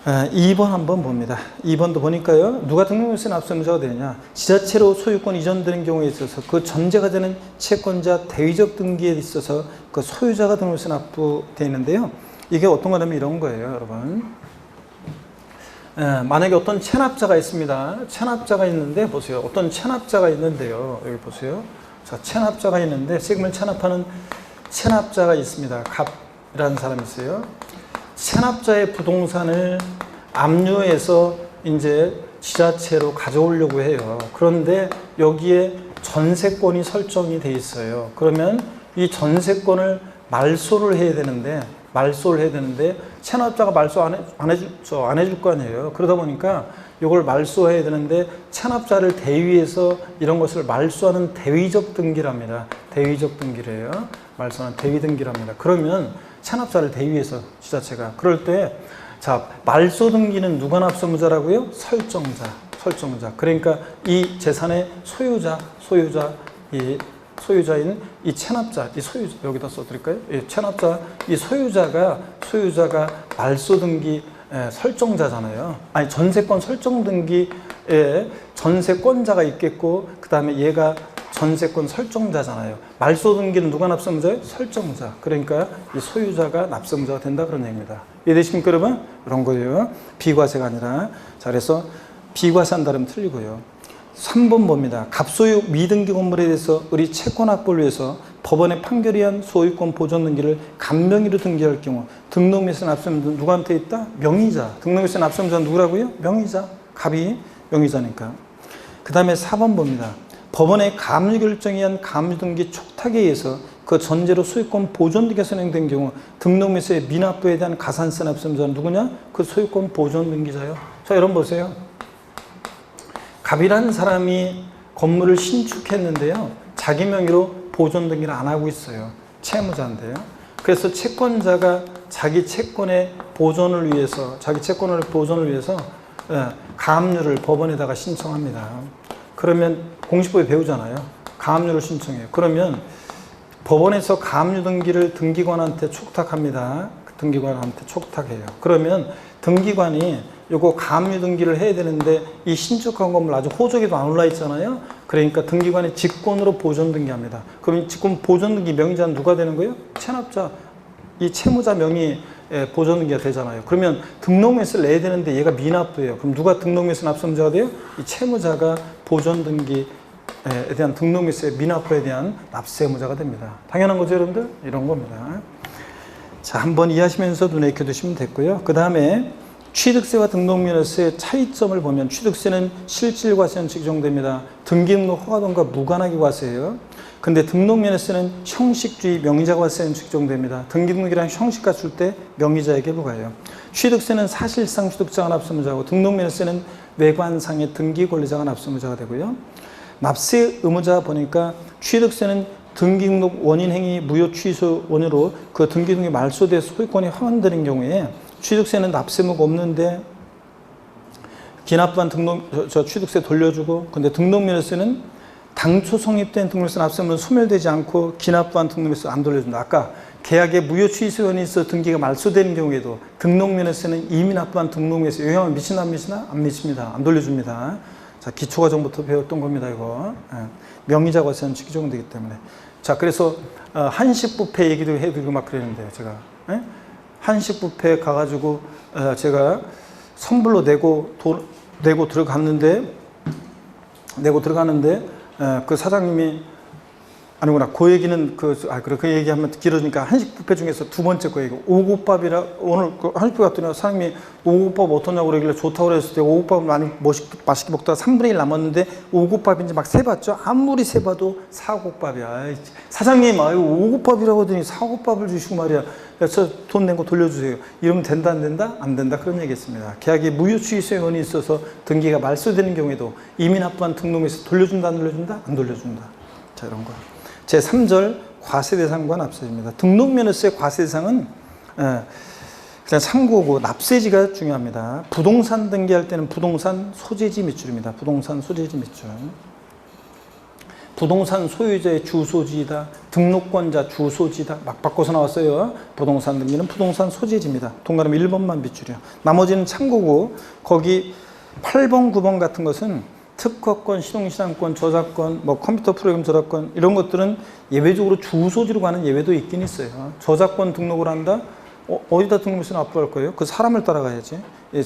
Speaker 1: 2번 한번 봅니다. 2번도 보니까요. 누가 등록물세 납세무자가 되느냐. 지자체로 소유권 이전되는 경우에 있어서 그 전제가 되는 채권자 대위적 등기에 있어서 그 소유자가 등록물세 납부되어 있는데요. 이게 어떤 거냐면 이런 거예요. 여러분. 만약에 어떤 체납자가 있습니다. 체납자가 있는데 보세요. 어떤 체납자가 있는데요. 여기 보세요. 자, 체납자가 있는데 세금을 체납하는 체납자가 있습니다. 갑이라는 사람이 있어요. 체납자의 부동산을 압류해서 이제 지자체로 가져오려고 해요. 그런데 여기에 전세권이 설정이 돼 있어요. 그러면 이 전세권을 말소를 해야 되는데 체납자가 말소 안 해줄 거 아니에요. 그러다 보니까 이걸 말소해야 되는데 체납자를 대위해서 이런 것을 말소하는 대위적 등기랍니다. 대위적 등기래요. 말소하는 대위 등기랍니다. 그러면 체납자를 대위해서 지자체가 그럴 때 자, 말소 등기는 누가 납세무자라고요? 설정자. 그러니까 이 재산의 소유자인 이 체납자, 이 소유자 여기다 써드릴까요? 이 체납자, 이 소유자가 말소 등기 설정자잖아요. 아니 전세권 설정 등기에 전세권자가 있겠고 그 다음에 얘가 전세권 설정자잖아요. 말소 등기는 누가 납세무자예요? 설정자. 그러니까 이 소유자가 납세무자가 된다 그런 얘기입니다. 이해되십니까 여러분? 이런 거예요. 비과세가 아니라. 자, 그래서 비과세한 다름 틀리고요. 3번 봅니다. 갑소유 미등기 건물에 대해서 의리 채권 확보를 위해서 법원의 판결에 의한 소유권 보존 등기를 간명의로 등기할 경우 등록명세 납세자는 누구한테 있다? 명의자. 등록명세 납세자는 누구라고요? 명의자. 갑이 명의자니까. 그 다음에 4번 봅니다. 법원의 가압류 결정에 의한 가압류 등기 촉탁에 의해서 그 전제로 소유권 보존 등기가 선행된 경우 등록명세의 미납부에 대한 가산세 납세자는 누구냐? 그 소유권 보존 등기자요. 자, 여러분 보세요. 갑이라는 사람이 건물을 신축했는데요. 자기 명의로 보존 등기를 안 하고 있어요. 채무자인데요. 그래서 채권자가 자기 채권의 보존을 위해서 가압류를 법원에다가 신청합니다. 그러면 공시법에 배우잖아요. 가압류를 신청해요. 그러면 법원에서 가압류 등기를 등기관한테 촉탁합니다. 등기관한테 촉탁해요. 그러면 등기관이 요거 가압류 등기를 해야 되는데 이 신축한 건물 아주 호적에도 안 올라 있잖아요. 그러니까 등기관이 직권으로 보존 등기합니다. 그럼 직권 보존 등기 명의자는 누가 되는 거예요? 체납자, 이 채무자 명의 보존 등기가 되잖아요. 그러면 등록명세를 내야 되는데 얘가 미납부예요. 그럼 누가 등록명세 납세자가 돼요? 이 채무자가 보존 등기에 대한 등록명세 미납부에 대한 납세의무자가 됩니다. 당연한 거죠, 여러분들? 이런 겁니다. 자, 한번 이해하시면서 눈에 익혀두시면 됐고요. 그 다음에 취득세와 등록면허세의 차이점을 보면 취득세는 실질과세는 적용됩니다. 등기등록 허가등과 무관하게 과세예요. 근데 등록면허세는 형식주의 명의자과세는 적용됩니다. 등기등록이랑 형식 갖출 때 명의자에게 부과해요. 취득세는 사실상 취득자가 납세의무자고 등록면허세는 외관상의 등기권리자가 납세의무자가 되고요. 납세 의무자 보니까 취득세는 등기등록 원인행위 무효 취소 원유로 그 등기등록이 말소돼서 소유권이 환원되는 경우에 취득세는 납세의무가 없는데 기납한 취득세 돌려주고, 근데 등록면허세는 당초 성립된 등록세 납세의무는 소멸되지 않고 기납한 등록면허세 안 돌려준다. 아까 계약에 무효 취소 원인이 있어 등기가 말소되는 경우에도 등록면허세는 이미 납부한 등록면허세 영향을 미치나 안 미치나? 안 미칩니다. 안 돌려줍니다. 자, 기초과정부터 배웠던 겁니다, 이거. 명의자 과세는 적용되기 때문에. 자, 그래서 한식뷔페 얘기도 해드리고 막 그랬는데요, 제가. 한식뷔페 가가지고 제가 선불로 내고 들어갔는데 그 사장님이 아니구나. 그 얘기는 그 얘기하면 길어지니까 한식뷔페 중에서 두 번째 거 얘기. 오곡밥이라 오늘 그 한식뷔페 갔더니 사장님이 오곡밥 어떠냐고 그러길래 좋다고 그랬을 때 오곡밥 많이 맛있게 먹다가 3분의 1 남았는데 오곡밥인지 막 세봤죠. 아무리 세봐도 사곡밥이야. 사장님, 아유 오곡밥이라고 하더니 사곡밥을 주시고 말이야. 저 돈 낸 거 돌려주세요. 이러면 된다 안 된다? 안 된다. 그런 얘기했습니다. 계약에 무효 취소 원인이 있어서 등기가 말소되는 경우에도 이미 납부한 등록에서 돌려준다 안 돌려준다? 안 돌려준다. 자, 이런 거. 제3절 과세대상과 납세지입니다. 등록면허세 과세대상은 그냥 참고고 납세지가 중요합니다. 부동산 등기할 때는 부동산 소재지 밑줄입니다. 부동산 소재지 밑줄. 부동산 소유자의 주소지이다. 등록권자 주소지다. 막 바꿔서 나왔어요. 부동산 등기는 부동산 소재지입니다. 동그라미 1번만 밑줄이요. 나머지는 참고고 거기 8번, 9번 같은 것은 특허권, 시동시장권, 저작권, 뭐 컴퓨터 프로그램 저작권 이런 것들은 예외적으로 주소지로 가는 예외도 있긴 있어요. 저작권 등록을 한다? 어디다 등록해서 납부할 거예요? 그 사람을 따라가야지.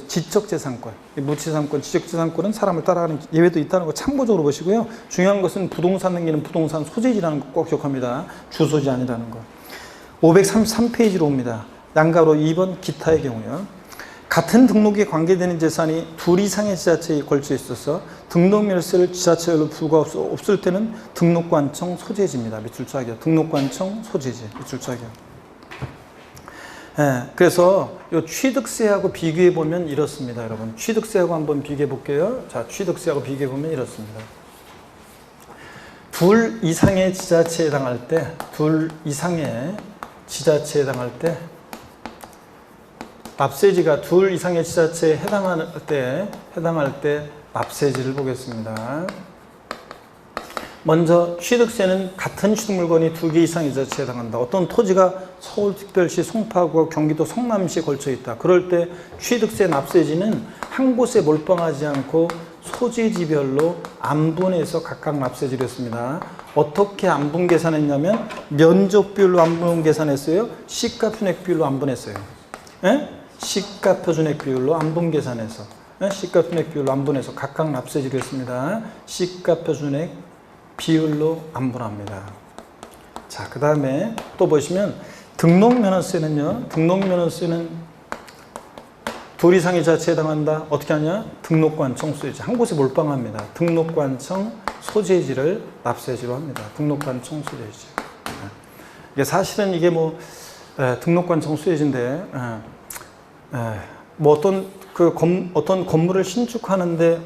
Speaker 1: 지적재산권, 무치상권, 지적재산권은 사람을 따라가는 예외도 있다는 거 참고적으로 보시고요. 중요한 것은 부동산 등기는 부동산 소재지라는 거 꼭 기억합니다. 주소지 아니라는 거. 533페이지로 옵니다. 양가로 2번 기타의 경우요. 같은 등록에 관계되는 재산이 둘 이상의 지자체에 걸쳐 있어서 등록면허세를 지자체별로 부과 없을 때는 등록관청 소재지입니다. 밑줄짝이요. 등록관청 소재지. 밑줄짝이요. 그래서 이 취득세하고 비교해 보면 이렇습니다, 여러분. 취득세하고 한번 비교해 볼게요. 자, 취득세하고 비교해 보면 이렇습니다. 둘 이상의 지자체에 해당할 때, 납세지가 둘 이상의 지자체에 해당할 때 납세지를 보겠습니다. 먼저 취득세는 같은 취득물건이 2개 이상의 지자체에 해당한다. 어떤 토지가 서울특별시 송파구, 경기도 성남시에 걸쳐 있다. 그럴 때 취득세 납세지는 한 곳에 몰빵하지 않고 소재지별로 안분해서 각각 납세지를 했습니다. 어떻게 안분 계산했냐면 면적비율로 안분 계산했어요. 시가 표준액 비율로 안분했어요. 시가 표준액 비율로 안분 계산해서. 시가 표준액 비율로 안분해서 각각 납세지를 했습니다. 시가 표준액 비율로 안분합니다. 자, 그 다음에 또 보시면 등록면허세는요. 등록면허세는 둘 이상의 자체에 해당한다. 어떻게 하냐? 등록관청 소재지. 한 곳에 몰빵합니다. 등록관청 소재지를 납세지로 합니다. 등록관청 소재지. 이게 사실은 이게 뭐 등록관청 소재지인데 뭐 어떤 건물을 신축하는데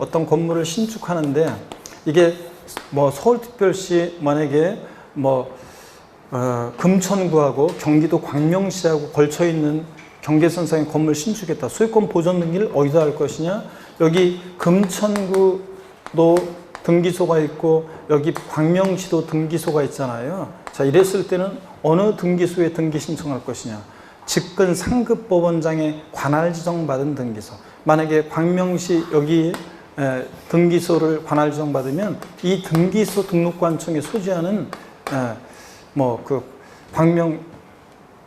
Speaker 1: 이게 뭐 서울특별시 만약에 뭐 금천구하고 경기도 광명시하고 걸쳐 있는 경계선상의 건물 신축했다. 소유권 보존 등기를 어디다 할 것이냐? 여기 금천구도 등기소가 있고 여기 광명시도 등기소가 있잖아요. 자, 이랬을 때는 어느 등기소에 등기 신청할 것이냐? 직근 상급법원장의 관할 지정받은 등기소. 만약에 광명시 여기 등기소를 관할 지정받으면 이 등기소 등록관청에 소지하는 뭐 그 광명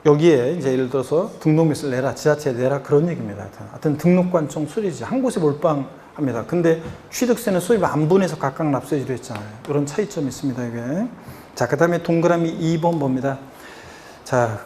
Speaker 1: 여기에 이제 예를 들어서 등록명세를 내라, 지자체에 내라 그런 얘기입니다. 하여튼 등록관청 소재지 한 곳에 몰빵합니다. 근데 취득세는 소입 안분해서 각각 납세지로 했잖아요. 이런 차이점이 있습니다. 이게. 자, 그 다음에 동그라미 2번 봅니다. 자,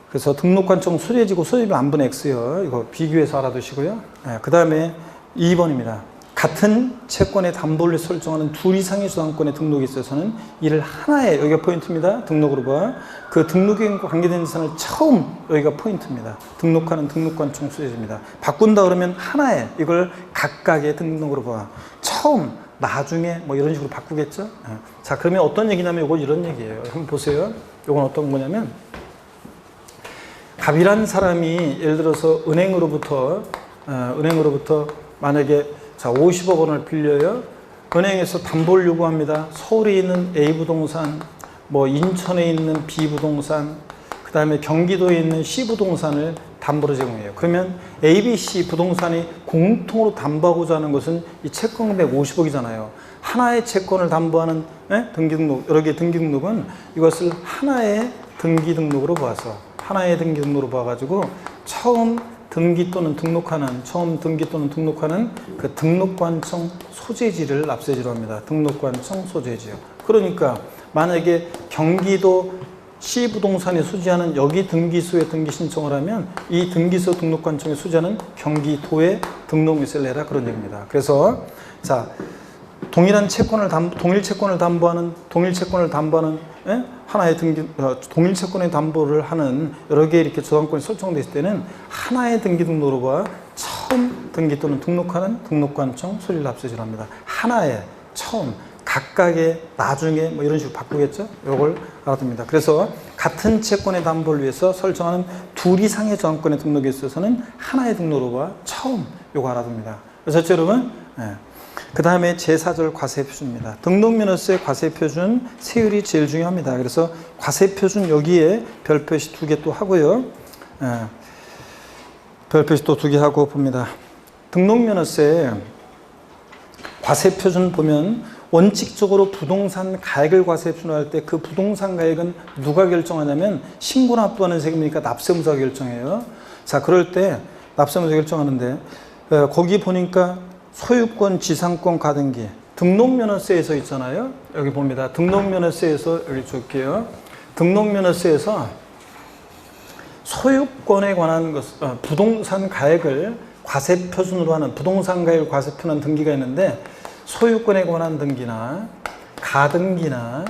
Speaker 1: 그래서 등록관청 소재지고 소입 안분의 X요. 이거 비교해서 알아두시고요. 그 다음에 2번입니다. 같은 채권의 담보를 설정하는 둘 이상의 저당권의 등록에 있어서는 이를 하나의, 여기가 포인트입니다. 등록으로 봐. 그 등록에 관계된 재산을 처음, 여기가 포인트입니다. 등록하는 등록관청 소재지입니다. 바꾼다 그러면 하나의, 이걸 각각의 등록으로 봐. 처음, 나중에 뭐 이런 식으로 바꾸겠죠? 자, 그러면 어떤 얘기냐면 이건 이런 얘기예요. 한번 보세요. 이건 어떤 거냐면 갑이란 사람이 예를 들어서 은행으로부터 만약에 자, 50억 원을 빌려요. 은행에서 담보를 요구합니다. 서울에 있는 A 부동산, 뭐 인천에 있는 B 부동산, 그 다음에 경기도에 있는 C 부동산을 담보로 제공해요. 그러면 A, B, C 부동산이 공통으로 담보하고자 하는 것은 이 채권 금액 50억이잖아요. 하나의 채권을 담보하는 등기 등록, 여러 개의 등기 등록은 이것을 하나의 등기 등록으로 봐서 하나의 등기 등록으로 봐가지고 처음 등기 또는 등록하는 그 등록관청 소재지를 납세지로 합니다. 등록관청 소재지요. 그러니까 만약에 경기도 C 부동산에 소지하는 여기 등기소에 등기 신청을 하면 이 등기소 등록관청에 소지하는 경기도에 등록명세를 내라 그런 얘기입니다. 그래서 자, 동일 채권을 담보하는 하나의 동일 채권의 담보를 하는 여러 개의 이렇게 저당권이 설정되어 있을 때는 하나의 등기 등록으로 봐 처음 등기 또는 등록하는 등록관청 소재를 납세지로 합니다. 하나의 처음, 각각의 나중에 뭐 이런 식으로 바꾸겠죠? 이걸 알아둡니다. 그래서 같은 채권의 담보를 위해서 설정하는 둘 이상의 저당권의 등록에 있어서는 하나의 등록으로 봐 처음 이거 알아둡니다. 그래서 여러분 그 다음에 제4절 과세표준입니다. 등록면허세 과세표준 세율이 제일 중요합니다. 그래서 과세표준 여기에 별표시 2개 또 하고요. 별표시 또 2개 하고 봅니다. 등록면허세 과세표준 보면 원칙적으로 부동산 가액을 과세표준할 때 그 부동산 가액은 누가 결정하냐면 신고 납부하는 세금이니까 납세무사가 결정해요. 자, 그럴 때 납세무사가 결정하는데 거기 보니까 소유권, 지상권, 가등기, 등록면허세에서 있잖아요. 여기 봅니다. 등록면허세에서 여기 줄게요. 등록면허세에서 소유권에 관한 것, 부동산 가액을 과세표준으로 하는 부동산 가액을 과세표준하는 등기가 있는데 소유권에 관한 등기나 가등기나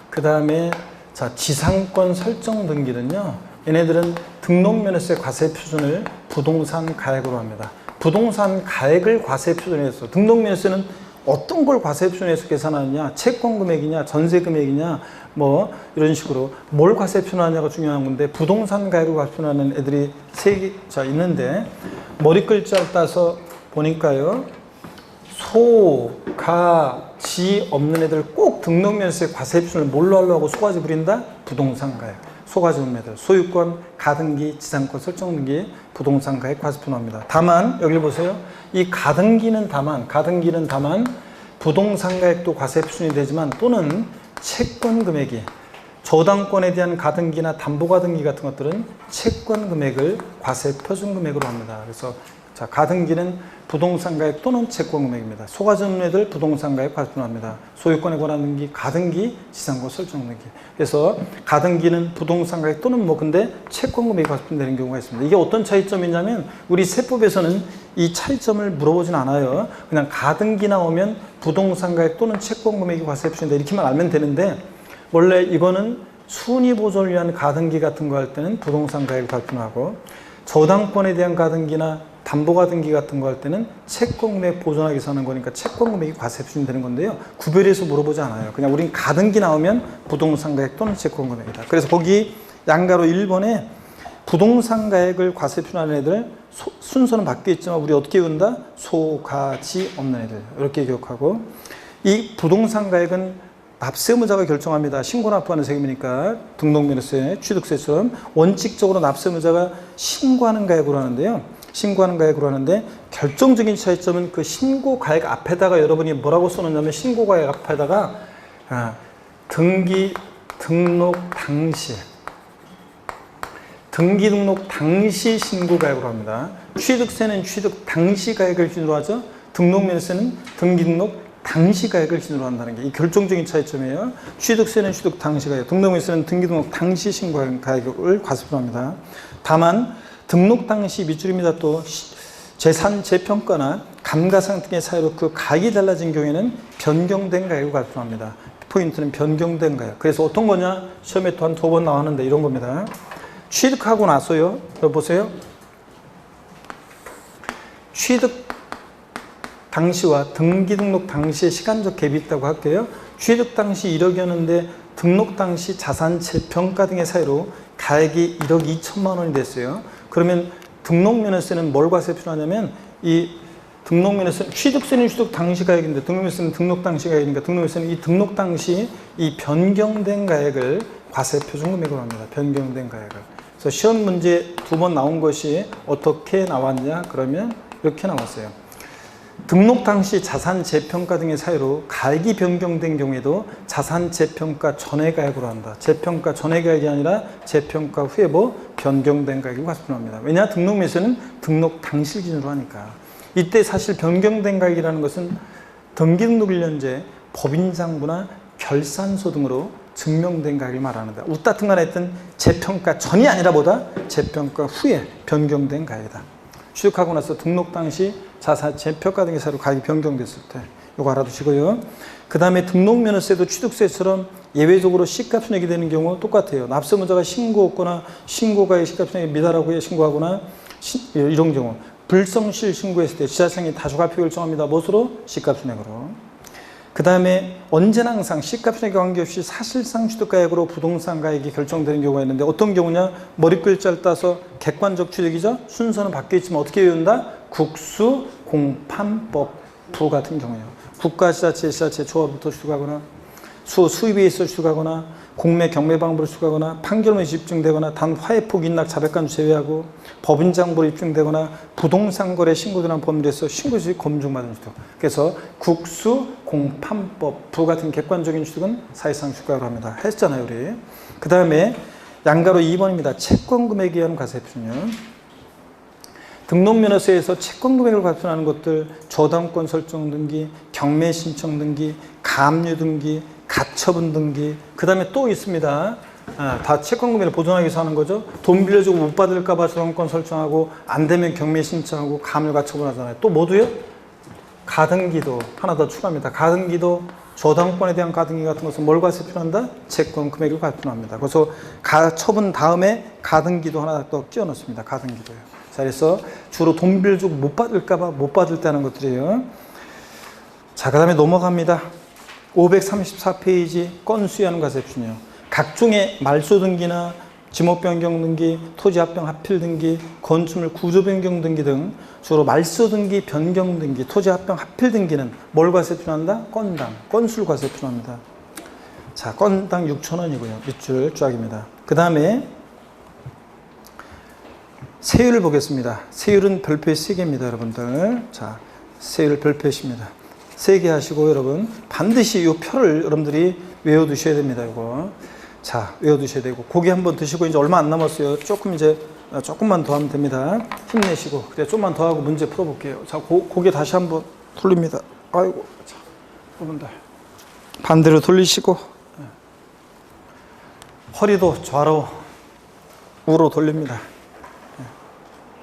Speaker 1: 그 다음에 자 지상권 설정 등기는요. 얘네들은 등록면허세 과세표준을 부동산 가액으로 합니다. 부동산 가액을 과세표준해서 등록면허세는 어떤 걸 과세표준해서 계산하느냐, 채권 금액이냐, 전세 금액이냐, 뭐 이런 식으로 뭘 과세표준하냐가 중요한 건데 부동산 가액을 과세표준하는 애들이 세 개 자 있는데 머리 글자를 따서 보니까요, 소, 가, 지 없는 애들 꼭 등록면허세 과세표준을 뭘로 하려고 소가지 부린다? 부동산 가액. 소가지 없는 애들 소유권, 가등기, 지상권 설정 등기 부동산 가액 과세표준합니다. 다만 여기 보세요. 이 가등기는 다만 부동산 가액도 과세표준이 되지만 또는 채권 금액이 저당권에 대한 가등기나 담보가등기 같은 것들은 채권 금액을 과세표준 금액으로 합니다. 그래서 자, 가등기는 부동산 가액 또는 채권 금액입니다. 소가전매들 부동산 가액 과세표합니다. 소유권에 관한 등기, 가등기, 지상권 설정 등기. 그래서 가등기는 부동산 가액 또는 근데 채권 금액이 과세표되는 경우가 있습니다. 이게 어떤 차이점이냐면 우리 세법에서는 이 차이점을 물어보진 않아요. 그냥 가등기 나오면 부동산 가액 또는 채권 금액이 과세표된다 이렇게만 알면 되는데 원래 이거는 순위 보존을 위한 가등기 같은 거 할 때는 부동산 가액을 과세표하고 저당권에 대한 가등기나 담보가등기 같은 거 할 때는 채권 금액 보존하기 위해서 하는 거니까 채권 금액이 과세표준이 되는 건데요. 구별해서 물어보지 않아요. 그냥 우린 가등기 나오면 부동산 가액 또는 채권 금액이다. 그래서 거기 양가로 1번에 부동산 가액을 과세표하는 애들 순서는 바뀌어 있지만 우리 어떻게 외운다? 소, 가, 지 없는 애들 이렇게 기억하고 이 부동산 가액은 납세의무자가 결정합니다. 신고 납부하는 세금이니까 등록면허세, 취득세처럼 원칙적으로 납세의무자가 신고하는 가액으로 하는데요. 신고하는 가액으로 하는데 결정적인 차이점은 그 신고 가액 앞에다가 여러분이 뭐라고 써놓냐면 신고 가액 앞에다가 등기 등록 당시 신고 가액으로 합니다. 취득세는 취득 당시 가액을 기준으로 하죠. 등록면허세는 등기 등록 당시 가액을 기준으로 한다는 게 이 결정적인 차이점이에요. 취득세는 취득 당시 가액, 등록면허세는 등기 등록 당시 신고한 가액을 과세표합니다. 다만 등록 당시 밑줄입니다. 또 재산 재평가나 감가상 등의 사유로 그 가액이 달라진 경우에는 변경된 가액을 과세표합니다. 포인트는 변경된 가액. 그래서 어떤 거냐? 시험에 또 한 2번 나왔는데 이런 겁니다. 취득하고 나서요. 여기 보세요. 취득 당시와 등기 등록 당시에 시간적 갭이 있다고 할게요. 취득 당시 1억이었는데 등록 당시 자산 재평가 등의 사유로 가액이 1억 2천만 원이 됐어요. 그러면 등록면허세는 뭘 과세표하냐면 이 등록면허세 취득세는 취득 당시 가액인데 등록면허세는 등록 당시 가액이니까 등록면허세는 이 등록 당시 이 변경된 가액을 과세표준 금액으로 합니다. 변경된 가액을. 그래서 시험 문제 2번 나온 것이 어떻게 나왔냐? 그러면 이렇게 나왔어요. 등록 당시 자산 재평가 등의 사유로 가액이 변경된 경우에도 자산 재평가 전의 가액으로 한다. 재평가 전의 가액이 아니라 재평가 후에 변경된 가액을 과세표합니다. 왜냐? 등록면허세는 등록 당시 기준으로 하니까. 이때 사실 변경된 가액이라는 것은 등기등록 1년제, 법인장부나 결산서 등으로 증명된 가액을 말하는데 웃다튼 간에 했던 재평가 전이 아니라 재평가 후에 변경된 가액이다. 취득하고 나서 등록 당시 자산 재평가 등의 사유로 가액이 변경됐을 때 이거 알아두시고요. 그 다음에 등록면허세도 취득세처럼 예외적으로 시가순액이 되는 경우 똑같아요. 납세의무자가 신고했거나 신고가액 시가순액이 미달하고 신고하거나 이런 경우 불성실 신고했을 때 지자청이 다주가표 결정합니다. 무엇으로? 시가순액으로. 그 다음에 언제나 항상 시가순액에 관계없이 사실상 취득가액으로 부동산 가액이 결정되는 경우가 있는데 어떤 경우냐? 머릿글자를 따서 객관적 취득이죠. 순서는 바뀌어 있지만 어떻게 외운다? 국수, 공판법, 부 같은 경우예요. 국가, 지자체, 조합부터 취득하거나 수입에 있어 취득하거나 공매, 경매 방법으로 취득하거나 판결문이 입증되거나 단 화해폭, 인락, 자백간 제외하고 법인장부로 입증되거나 부동산 거래 신고되는 법률에서 신고시 검증받은 취득. 그래서 국수, 공판법, 부 같은 객관적인 취득은 사실상 취득가액으로 합니다. 했잖아요, 우리. 그 다음에 양가로 2번입니다. 채권 금액에 의한 과세표는요. 등록면허세에서 채권 금액을 과세표하는 것들 저당권 설정 등기, 경매 신청 등기, 가압류 등기, 가처분 등기, 그 다음에 또 있습니다. 다 채권 금액을 보존하기 위해서 하는 거죠. 돈 빌려주고 못 받을까봐 저당권 설정하고 안 되면 경매 신청하고 가압류 가처분 하잖아요. 또 모두요? 가등기도 하나 더 추가합니다. 가등기도 저당권에 대한 가등기 같은 것은 뭘 과세표한다? 채권 금액을 과세표합니다. 그래서 가처분 다음에 가등기도 하나 더 끼워 넣습니다. 가등기도요. 자, 그래서 주로 돈 빌려주고 못 받을까봐 못 받을 때 하는 것들이에요. 자, 그 다음에 넘어갑니다. 534페이지 건수하는 과세표는요. 각종의 말소 등기나 지목 변경 등기, 토지 합병 합필 등기, 건축물 구조 변경 등기 등 주로 말소 등기, 변경 등기, 토지 합병 합필 등기는 뭘 과세표한다? 건당, 건수를 과세표합니다. 자, 건당 6,000원이고요. 밑줄 쫙입니다. 그 다음에 세율을 보겠습니다. 세율은 별표에 3개입니다, 여러분들. 자, 세율 별표십니다. 3개 하시고 여러분 반드시 이 표를 여러분들이 외워두셔야 됩니다. 이거. 자, 외워두셔야 되고, 고기 한번 드시고 이제 얼마 안 남았어요. 조금만 더 하면 됩니다. 힘내시고, 그래 좀만 더 하고 문제 풀어볼게요. 자, 고개 다시 한번 돌립니다. 아이고, 자, 여러분들 반대로 돌리시고, 허리도 좌로 우로 돌립니다.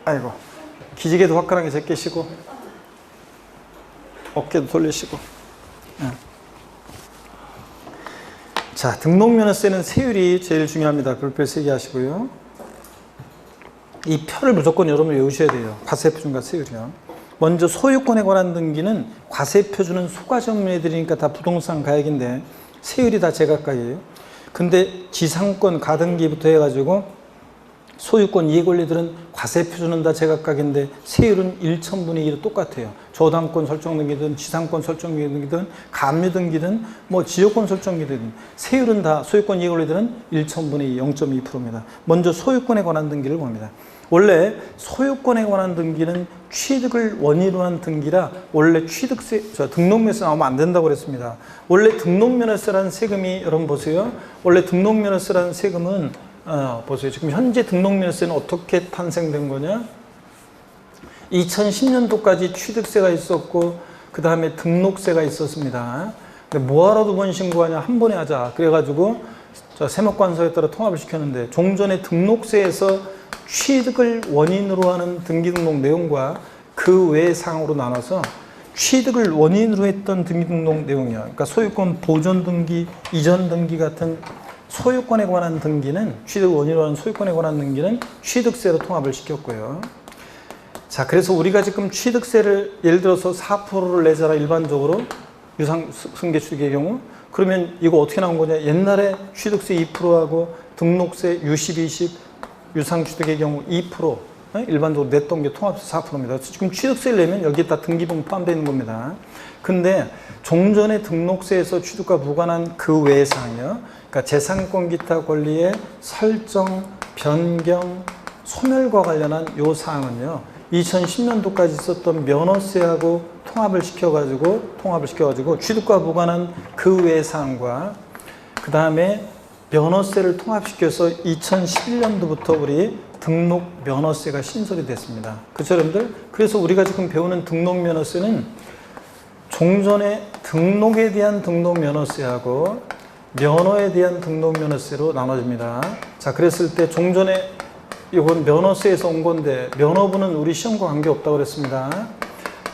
Speaker 1: 아이고, 기지개도 화끈하게 제끼시고, 어깨도 돌리시고. 자, 등록면허세는 세율이 제일 중요합니다. 별표 3개 하시고요. 이 표를 무조건 여러분 외우셔야 돼요. 과세표준과 세율이요. 먼저 소유권에 관한 등기는 과세표준은 소가전문의들이니까 다 부동산 가액인데 세율이 다 제각각이에요. 근데 지상권 가등기부터 해가지고 소유권 이해권리들은 과세표준은 다 제각각인데 세율은 1,000분의 1로 똑같아요. 저당권 설정등기든 지상권 설정등기든 감유등기든 뭐 지역권 설정등기든 세율은 다 소유권 이해권리들은 1,000분의 2, 0.2%입니다. 먼저 소유권에 관한 등기를 봅니다. 원래 소유권에 관한 등기는 취득을 원인으로 한 등기라 원래 등록면허세 나오면 안 된다고 그랬습니다. 원래 등록면허세라는 세금이 여러분 보세요. 원래 등록면허세라는 세금은 보세요. 지금 현재 등록면허세는 어떻게 탄생된 거냐? 2010년도까지 취득세가 있었고 그 다음에 등록세가 있었습니다. 근데 뭐하러 두 번 신고하냐? 한 번에 하자. 그래가지고 세무관서에 따라 통합을 시켰는데 종전에 등록세에서 취득을 원인으로 하는 등기등록 내용과 그 외의 사항으로 나눠서 취득을 원인으로 했던 등기등록 내용이요. 그러니까 소유권 보존 등기, 이전 등기 같은 소유권에 관한 등기는 취득 원인으로 하는 소유권에 관한 등기는 취득세로 통합을 시켰고요. 자, 그래서 우리가 지금 취득세를 예를 들어서 4%를 내잖아 일반적으로 유상 승계취득의 경우. 그러면 이거 어떻게 나온 거냐? 옛날에 취득세 2%하고 등록세 유식 20, 유상취득의 경우 2%, 일반적으로 냈던 게 통합세 4%입니다. 지금 취득세를 내면 여기에 다 등기부분 포함되어 있는 겁니다. 근데 종전의 등록세에서 취득과 무관한 그 외의 사항이요. 그러니까 재산권 기타 권리의 설정, 변경, 소멸과 관련한 요 사항은요. 2010년도까지 있었던 면허세하고 통합을 시켜가지고 취득과 무관한 그 외의 사항과 그 다음에 면허세를 통합시켜서 2011년도부터 우리 등록 면허세가 신설이 됐습니다. 그렇죠, 여러분들? 그래서 우리가 지금 배우는 등록 면허세는 종전의 등록에 대한 등록 면허세하고 면허에 대한 등록 면허세로 나눠집니다. 자, 그랬을 때 종전에 이건 면허세에서 온 건데 면허부는 우리 시험과 관계없다고 그랬습니다.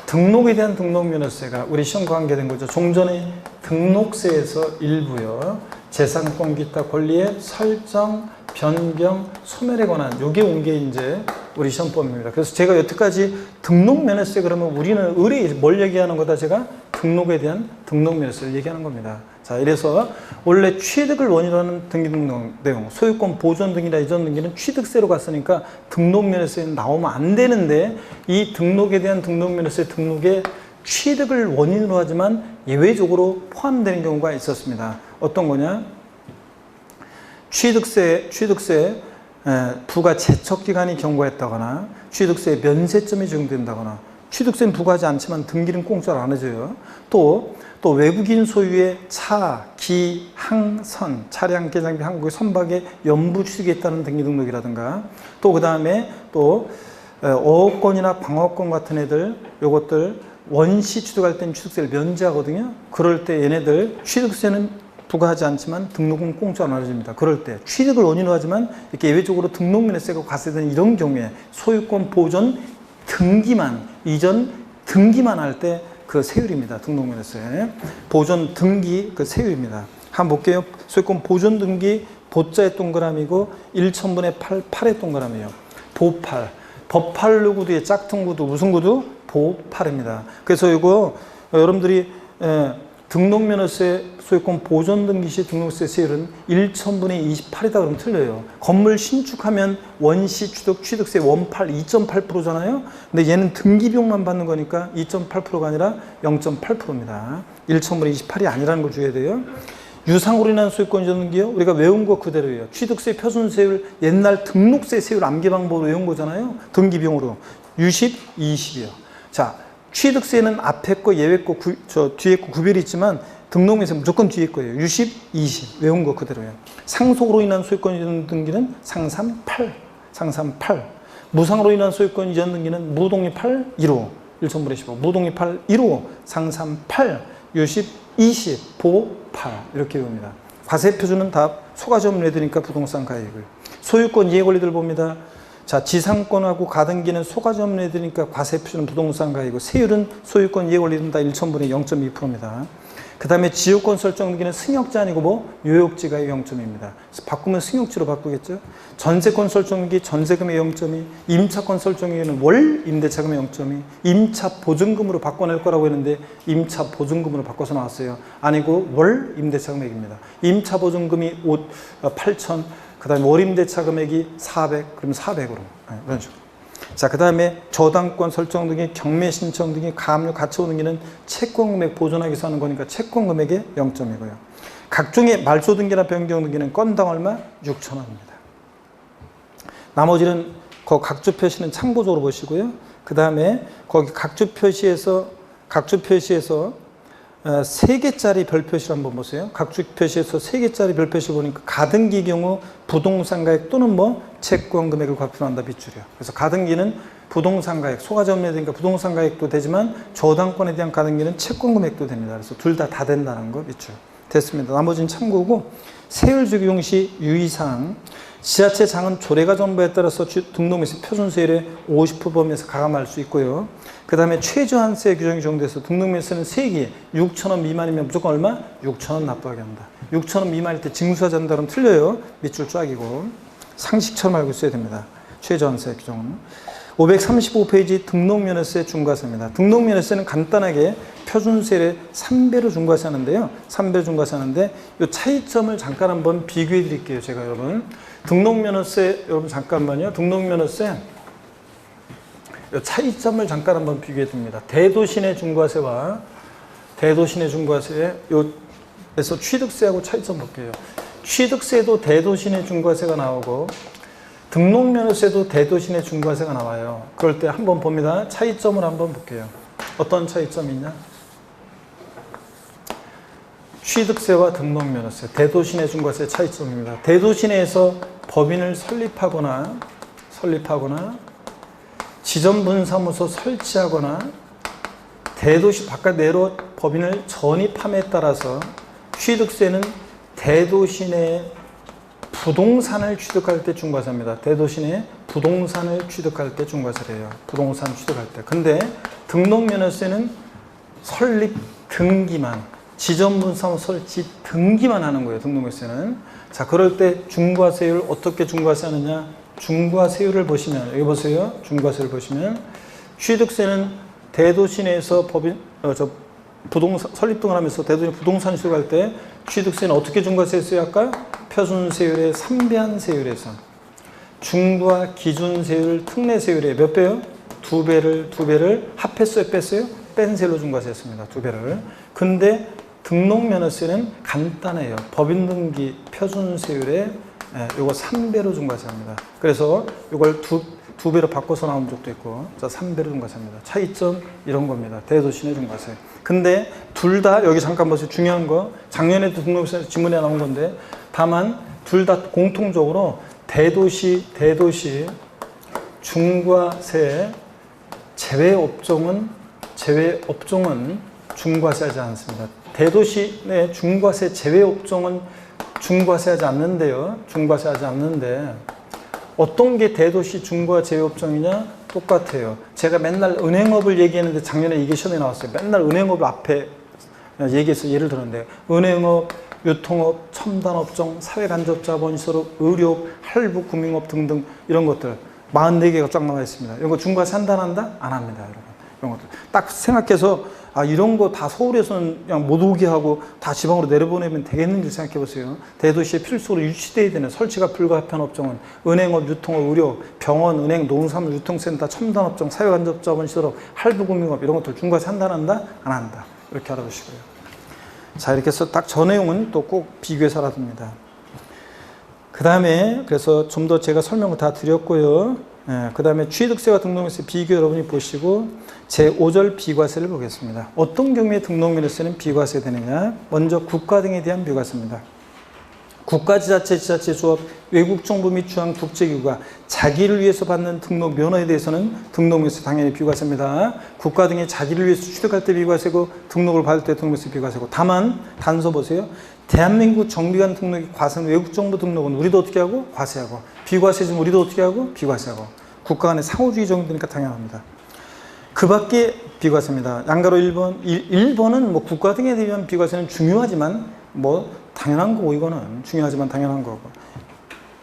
Speaker 1: 등록에 대한 등록 면허세가 우리 시험과 관계된 거죠. 종전의 등록세에서 일부요. 재산권 기타 권리의 설정, 변경, 소멸에 관한 요게 온 게 이제 우리 시험법입니다. 그래서 제가 여태까지 등록 면허세 그러면 우리는 의뢰 뭘 얘기하는 거다? 제가 등록에 대한 등록 면허세를 얘기하는 겁니다. 자, 이래서 원래 취득을 원인으로 하는 등기등록 내용, 소유권 보존 등이나 이전 등기는 취득세로 갔으니까 등록 면허세는 나오면 안 되는데 이 등록에 대한 등록 면허세 등록에 취득을 원인으로 하지만 예외적으로 포함되는 경우가 있었습니다. 어떤 거냐? 취득세 부과 제척기간이 경과했다거나 취득세 면세점이 적용된다거나 취득세는 부과하지 않지만 등기는 공짜로 안 해줘요. 또 외국인 소유의 차, 기, 항, 선, 차량, 개장비, 항국의 선박의 연부 취득에 있다는 등기 등록이라든가 또 그 다음에 또 어업권이나 광업권 같은 애들 요것들 원시 취득할 때는 취득세를 면제하거든요. 그럴 때 얘네들 취득세는 부과하지 않지만 등록은 공짜로 나눠집니다. 그럴 때 취득을 원인으로 하지만 이렇게 예외적으로 등록면허세가 과세되는 이런 경우에 소유권 보존 등기만 이전 등기만 할 때 그 세율입니다. 등록면허세 보존 등기 그 세율입니다. 한번 볼게요. 소유권 보존 등기 보자의 동그라미고 1,000분의 8의 동그라미예요. 보팔 법팔로 구두의 짝퉁 구두 무슨 구두? 보팔입니다. 그래서 이거 여러분들이 등록면허세 소유권 보존 등기 시 등록세 세율은 1,000분의 28이다 그러면 틀려요. 건물 신축하면 원시 취득세 원팔 2.8%잖아요. 근데 얘는 등기비용만 받는 거니까 2.8%가 아니라 0.8%입니다. 1,000분의 28이 아니라는 걸 주셔야 돼요. 유상으로 인한 소유권 이전 등기요. 우리가 외운 거 그대로예요. 취득세 표준세율 옛날 등록세 세율 암기 방법으로 외운 거잖아요. 등기비용으로 유식 20이요. 자, 취득세는 앞에 거 예외 거 뒤에 거 구별이 있지만 등록명세 무조건 뒤에 거예요. 유십, 20 외운 거 그대로예요. 상속으로 인한 소유권 이전 등기는 상삼 8, 상삼 8. 무상으로 인한 소유권 이전 등기는 무동의 8, 1호, 1천분의 15, 무동의 8, 1호, 상삼 8, 유십, 20, 보 8 이렇게 외웁니다. 과세표준은 다 소가점 내드니까 부동산 가액을. 소유권 이해 권리들 봅니다. 자, 지상권하고 가등기는 소가점 내드니까 과세표준은 부동산 가액이고 세율은 소유권 이해 권리는 다 1천분의 0.2%입니다. 그 다음에 지역권 설정 등기는 승역지 아니고 뭐 요역지가 0점입니다. 그래서 바꾸면 승역지로 바꾸겠죠. 전세권 설정 등기 전세금의 0.2, 임차권 설정 등기는 월 임대차금의 0.2, 임차 보증금으로 바꿔낼 거라고 했는데 임차 보증금으로 바꿔서 나왔어요. 아니고 월 임대차 금액입니다. 임차 보증금이 8천, 그 다음에 월 임대차 금액이 400, 그러면 400으로 이런 식으로. 자, 그 다음에 저당권 설정 등기, 경매 신청 등기, 가압류 가처분 등기는 채권 금액 보존하기 위해서 하는 거니까 채권 금액의 0점이고요. 각종의 말소 등기나 변경 등기는 건당 얼마? 6,000원입니다. 나머지는 각주 표시는 참고적으로 보시고요. 그 다음에 거기 각주 표시에서 3개짜리 별표시를 한번 보세요. 각주 표시에서 3개짜리 별표시 보니까 가등기 경우 부동산 가액 또는 뭐 채권 금액을 과표한다 빗줄이요. 그래서 가등기는 부동산 가액, 소가점에 되니까 부동산 가액도 되지만 저당권에 대한 가등기는 채권 금액도 됩니다. 그래서 둘 다 된다는 거 빗줄. 됐습니다. 나머지는 참고고 세율 적용 시 유의사항. 지자체 장은 조례가 정보에 따라서 등록명세 표준세율의 50% 범위에서 가감할 수 있고요. 그 다음에 최저한세 규정이 적용돼서 등록명세는 세기 6,000원 미만이면 무조건 얼마? 6,000원 납부하게 한다. 6,000원 미만일 때 징수하지 않는다 그러면 틀려요. 밑줄 쫙이고. 상식처럼 알고 있어야 됩니다. 최저한세 규정은. 535페이지 등록면허세 중과세입니다. 등록면허세는 간단하게 표준세율의 3배로 중과세 하는데요. 3배로 중과세 하는데 이 차이점을 잠깐 한번 비교해 드릴게요. 제가 여러분. 등록면허세, 여러분 잠깐만요. 등록면허세 이 차이점을 잠깐 한번 비교해 듭니다. 대도시내 중과세와 대도시내 중과세에 요에서 취득세하고 차이점 볼게요. 취득세도 대도시내 중과세가 나오고 등록면허세도 대도시내 중과세가 나와요. 그럴 때 한번 봅니다. 차이점을 한번 볼게요. 어떤 차이점이 있냐? 취득세와 등록면허세, 대도시내 중과세 차이점입니다. 대도시내에서 법인을 설립하거나 지점분사무소 설치하거나 대도시 바깥 내로 법인을 전입함에 따라서 취득세는 대도시 내 부동산을 취득할 때 중과세입니다. 대도시 내 부동산을 취득할 때 중과세래요. 부동산 취득할 때. 근데 등록면허세는 설립 등기만, 지점분사무소 설치 등기만 하는 거예요. 등록면허세는. 자, 그럴 때 중과세율 어떻게 중과세 하느냐? 중과세율을 보시면, 여기 보세요. 중과세를 보시면 취득세는 대도시 내에서 법인 부동산 설립 등을 하면서 대도시 부동산 취득할 때 취득세는 어떻게 중과세했어요? 아까 표준세율의 3배한 세율에서 중과 기준세율 특례세율의 몇 배요? 2배를 합했어요? 뺐어요? 뺀 세율로 중과세했습니다. 2배를. 근데 등록면허세는 간단해요. 법인등기 표준세율의 요거 3배로 중과세합니다. 그래서 요걸 두 배로 바꿔서 나온 적도 있고, 자, 3배로 중과세합니다. 차이점 이런 겁니다. 대도시 내 중과세. 근데 둘 다 여기 잠깐 보세요. 중요한 거. 작년에도 등록세 지문에 나온 건데, 다만 둘 다 공통적으로 대도시 중과세 제외 업종은 중과세하지 않습니다. 대도시 내 중과세 제외 업종은 중과세하지 않는데요. 중과세하지 않는데 어떤 게 대도시 중과 제외 업종이냐? 똑같아요. 제가 맨날 은행업을 얘기했는데 작년에 이게 시험에 나왔어요. 맨날 은행업을 앞에 얘기해서 예를 들었는데 은행업, 유통업, 첨단업종, 사회간접자본시설업, 의료업, 할부, 금융업 등등 이런 것들 44개가 쫙 나와 있습니다. 이런 거 중과세 한다 안 한다? 안 합니다. 여러분. 이런 것들. 딱 생각해서 이런 거 다 서울에서는 그냥 못 오게 하고 다 지방으로 내려보내면 되겠는지 생각해 보세요. 대도시에 필수로 유치돼야 되는 설치가 불가피한 업종은 은행업, 유통업, 의료, 병원, 은행, 농산물, 유통센터, 첨단업종, 사회간접자본시설업, 할부금융업 이런 것들 중과세 한다 안 한다? 안 한다. 이렇게 알아보시고요. 자, 이렇게 해서 딱 저 내용은 또 꼭 비교해서 알아둡니다. 그 다음에 그래서 좀 더 제가 설명을 다 드렸고요. 그 다음에 취득세와 등록면세 비교 여러분이 보시고 제5절 비과세를 보겠습니다. 어떤 경우에 등록면세는 비과세 되느냐? 먼저 국가 등에 대한 비과세입니다. 국가, 지자체, 지자체, 조합, 외국 정부 및 중앙 국제기구가 자기를 위해서 받는 등록 면허에 대해서는 등록면세 당연히 비과세입니다. 국가 등이 자기를 위해서 취득할 때 비과세고 등록을 받을 때 등록면세 비과세고 다만 단서 보세요. 대한민국 정비관 등록이 과세는 외국 정부 등록은 우리도 어떻게 하고? 과세하고 비과세지만 우리도 어떻게 하고? 비과세하고 국가 간의 상호주의 정도니까 당연합니다. 그 밖에 비과세입니다. 양가로 1번. 1번은 뭐 국가 등에 대한 비과세는 중요하지만 뭐 당연한 거고 이거는 중요하지만 당연한 거고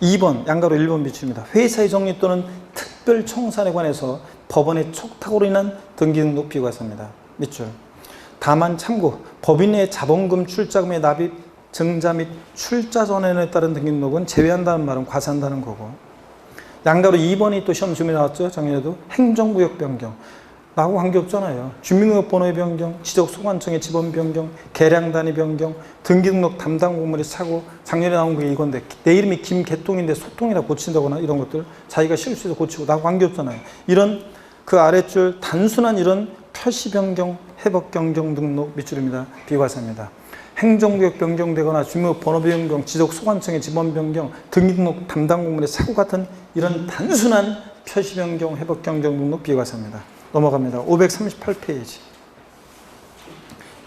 Speaker 1: 2번 양가로 1번 비추입니다. 회사의 정리 또는 특별 청산에 관해서 법원의 촉탁으로 인한 등기 등록 비과세입니다. 밑줄. 다만 참고 법인 내 자본금 출자금의 납입 증자 및 출자 전환에 따른 등기 등록은 제외한다는 말은 과세한다는 거고 양가로 2번이 또 시험 질문에 나왔죠. 작년에도 행정구역 변경 나하고 관계없잖아요. 주민등록번호의 변경, 지적소관청의 지번 변경, 계량 단위 변경, 등기등록 담당 공무원의 사고 작년에 나온 게 이건데 내 이름이 김개똥인데 소똥이라 고친다거나 이런 것들 자기가 실수해서 고치고 나하고 관계없잖아요. 이런 그 아랫줄 단순한 이런 표시 변경, 해법 변경 등록 밑줄입니다. 비과세입니다. 행정구역 변경되거나 주민등록번호 변경, 지적소관청의 지번 변경, 등기등록 담당 공무원의 사고 같은 이런 단순한 표시 변경, 해법 변경 등록 비과세입니다. 넘어갑니다. 538페이지.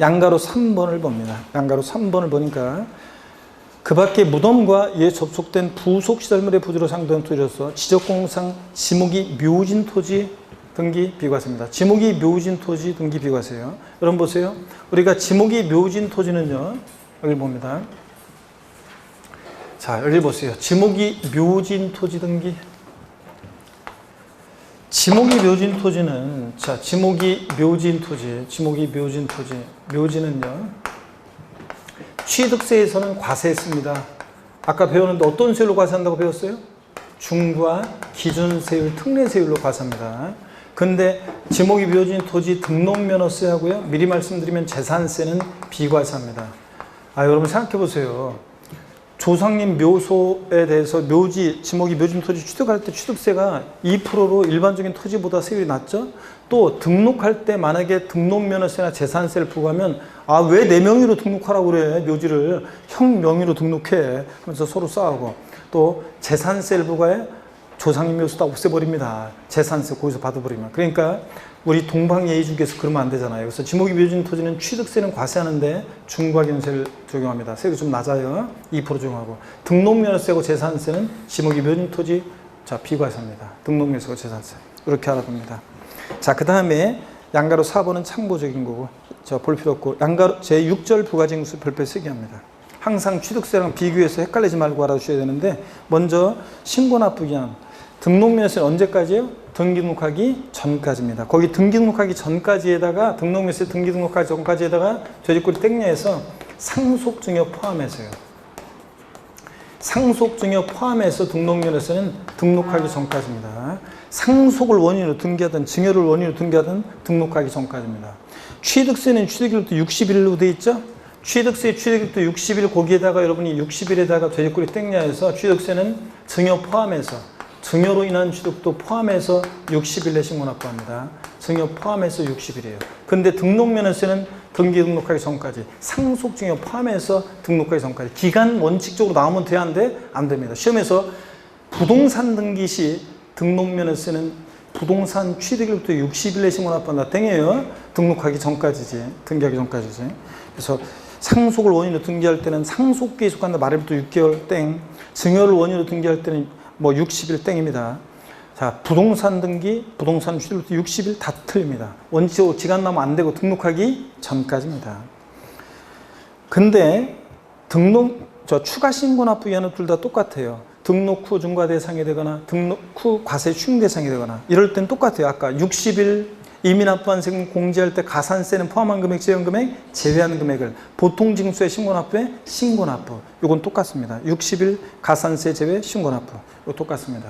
Speaker 1: 양가로 3번을 봅니다. 양가로 3번을 보니까 그 밖에 무덤과 이에 접속된 부속시설물의 부지로 상도한 토지로서 지적공상 지목이 묘진 토지 등기 비과세입니다. 지목이 묘진 토지 등기 비과세예요. 여러분 보세요. 우리가 지목이 묘진 토지는요. 여기 봅니다. 자, 여기 보세요. 지목이 묘진 토지 등기. 지목이 묘진 토지는 자, 지목이 묘진 토지. 묘지는요. 취득세에서는 과세했습니다. 아까 배웠는데 어떤 세율로 과세한다고 배웠어요? 중과 기준세율, 특례세율로 과세합니다. 근데 지목이 묘진 토지 등록면허세하고요. 미리 말씀드리면 재산세는 비과세합니다. 여러분 생각해 보세요. 조상님 묘소에 대해서 묘지, 지목이 묘진 토지 취득할 때 취득세가 2%로 일반적인 토지보다 세율이 낮죠? 또 등록할 때 만약에 등록면허세나 재산세를 부과하면 왜 내 명의로 등록하라고 그래 묘지를 형 명의로 등록해 하면서 서로 싸우고 또 재산세를 부과해 조상님 묘소 다 없애버립니다. 재산세 거기서 받아버리면. 그러니까 우리 동방예의주께서 그러면 안 되잖아요. 그래서 지목이 묘진 토지는 취득세는 과세하는데 중과기준세를 적용합니다. 세율이 좀 낮아요. 2% 적용하고. 등록면허세고 재산세는 지목이 묘진 토지 비과세입니다. 등록면허세고 재산세. 이렇게 알아봅니다. 자, 그 다음에 양가로 4번은 참고적인 거고 볼 필요 없고 양가로 제6절 부가징수 별표 쓰기 합니다. 항상 취득세랑 비교해서 헷갈리지 말고 알아주셔야 되는데 먼저 신고납부기한 등록면허세는 언제까지예요? 등기등록하기 전까지입니다. 거기 등기등록하기 전까지에다가 등록면허세 등기등록하기 전까지에다가 돼지꼬리 땡녀에서 상속증여 포함해서요. 상속증여 포함해서 등록면허세는 등록하기 전까지입니다. 상속을 원인으로 등기하든 증여를 원인으로 등기하든 등록하기 전까지입니다. 취득세는 취득일부터 60일로 돼 있죠? 취득세 취득일부터 60일 거기에다가 여러분이 60일에다가 돼지꼬리 땡냐에서 취득세는 증여 포함해서 증여로 인한 취득도 포함해서 60일에 신고납부합니다. 증여 포함해서 60일이에요. 근데 등록면허세는 등기 등록하기 전까지 상속증여 포함해서 등록하기 전까지 기간 원칙적으로 나오면 돼야 하는데 안 됩니다. 시험에서 부동산 등기 시 등록면허세는 부동산 취득일부터 60일에 신고납부한다 땡이에요. 등록하기 전까지지 등기하기 전까지지. 그래서 상속을 원인으로 등기할 때는 상속기에 속한다 말일부터 6개월 땡, 증여를 원인으로 등기할 때는 60일 땡입니다. 자, 부동산 등기, 부동산 취득일부터 60일 다 틀립니다. 원칙적으로 기간 나면 안 되고 등록하기 전까지입니다. 근데 추가 신고납부 기한은 둘 다 똑같아요. 등록 후 중과 대상이 되거나 등록 후 과세 추징 대상이 되거나 이럴 땐 똑같아요. 아까 60일 이민납부한 세금 공제할 때 가산세는 포함한 금액, 제한 금액, 제외한 금액을 보통징수에 신고납부에 신고납부. 이건 똑같습니다. 60일 가산세 제외 신고납부. 이거 똑같습니다.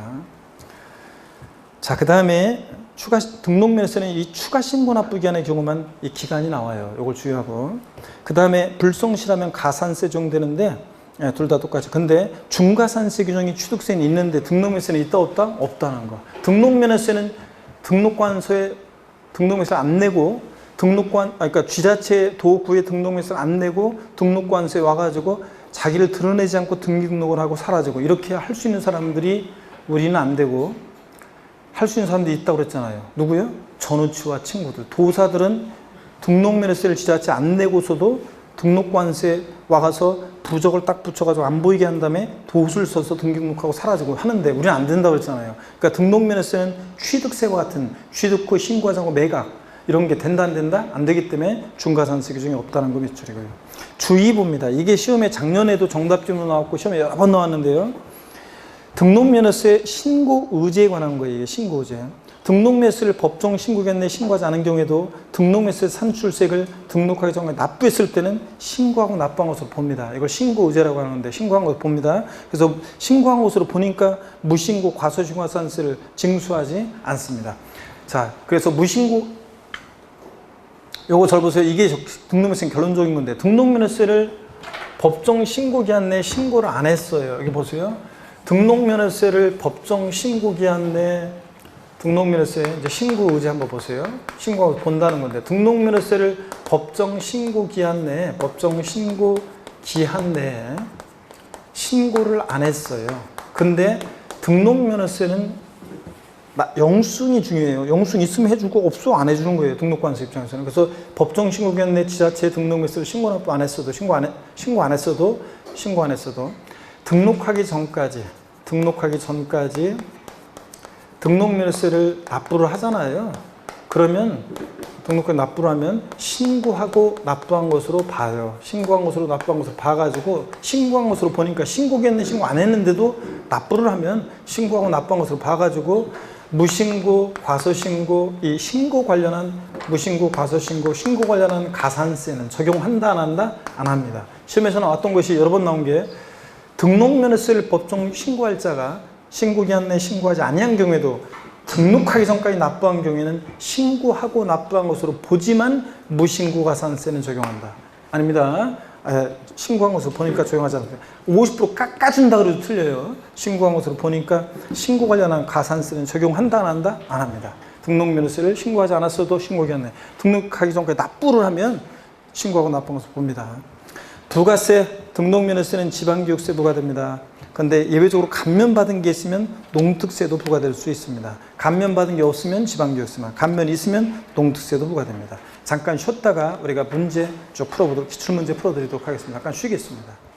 Speaker 1: 자, 그 다음에 등록면허세는 이 추가 신고납부 기한의 경우만 이 기간이 나와요. 이걸 주의하고. 그 다음에 불성실하면 가산세 적용되는데 예, 둘 다 똑같이. 근데 중과산세 규정이 취득세는 있는데 등록면세는 있다 없다? 없다는 거. 등록면세는 등록관서에 등록면세를 안 내고 그러니까 지자체 도구에 등록면세를 안 내고 등록관서에 와가지고 자기를 드러내지 않고 등록을 하고 사라지고 이렇게 할 수 있는 사람들이 우리는 안 되고 할 수 있는 사람들이 있다고 그랬잖아요. 누구요? 전우치와 친구들. 도사들은 등록면세를 지자체 안 내고서도 등록관서에 와가서 부적을 딱 붙여가지고 안 보이게 한 다음에 도수를 써서 등록하고 사라지고 하는데 우리는 안 된다고 그랬잖아요. 그러니까 등록면세는 취득세와 같은 취득 후 신고하지 않고 매각 이런 게 된다 안 된다? 안 되기 때문에 중과산세 규정이 없다는 거 밑줄이고요. 주의보입니다. 이게 시험에 작년에도 정답지로 나왔고 시험에 여러 번 나왔는데요. 등록면허세 신고 의제에 관한 거예요. 이게 신고 의제. 등록면허세를 법정 신고기한 내에 신고하지 않은 경우에도 등록면허세 산출세액을 등록하기 전에 납부했을 때는 신고하고 납부한 것으로 봅니다. 이걸 신고 의제라고 하는데 신고한 것으로 봅니다. 그래서 신고한 것으로 보니까 무신고 과소신고산세를 징수하지 않습니다. 자, 그래서 무신고 요거 잘 보세요. 이게 등록면허세 결론적인 건데 등록면허세를 법정 신고기한 내에 신고를 안 했어요. 여기 보세요. 등록면허세를 법정 신고기한 내에 등록면허세 이제 신고 의제 한번 보세요. 신고하고 본다는 건데 등록면허세를 법정 신고기한 내에 신고를 안 했어요. 근데 등록면허세는 영순이 중요해요. 영순 있으면 해주고 없어 안 해주는 거예요. 등록관서 입장에서는. 그래서 법정 신고기한 내 지자체 등록면허세를 신고 안 했어도 신고 안 했어도 등록하기 전까지 등록면허세를 납부를 하잖아요. 그러면 등록에 납부를 하면 신고하고 납부한 것으로 봐요. 신고한 것으로 납부한 것으로 봐가지고 신고한 것으로 보니까 신고겠네 신고 안 했는데도 납부를 하면 신고하고 납부한 것으로 봐가지고 무신고, 과소신고, 이 신고 관련한 무신고, 과소신고, 신고 관련한 가산세는 적용한다 안 한다? 안 합니다. 시험에서 나왔던 것이 여러 번 나온 게 등록면허세를 법정 신고할 자가 신고기한 내에 신고하지 아니한 경우에도 등록하기 전까지 납부한 경우에는 신고하고 납부한 것으로 보지만 무신고 가산세는 적용한다. 아닙니다. 신고한 것으로 보니까 적용하지 않습니다. 50% 깎아준다 그래도 틀려요. 신고한 것으로 보니까 신고 관련한 가산세는 적용한다 안 한다? 안 합니다. 등록면허세를 신고하지 않았어도 신고기한 내 등록하기 전까지 납부를 하면 신고하고 납부한 것으로 봅니다. 부가세, 등록면허세는 지방교육세 부과됩니다. 그런데 예외적으로 감면받은 게 있으면 농특세도 부과될 수 있습니다. 감면받은 게 없으면 지방교육세만, 감면이 있으면 농특세도 부과됩니다. 잠깐 쉬었다가 우리가 문제 쭉 풀어보도록, 기출문제 풀어드리도록 하겠습니다. 잠깐 쉬겠습니다.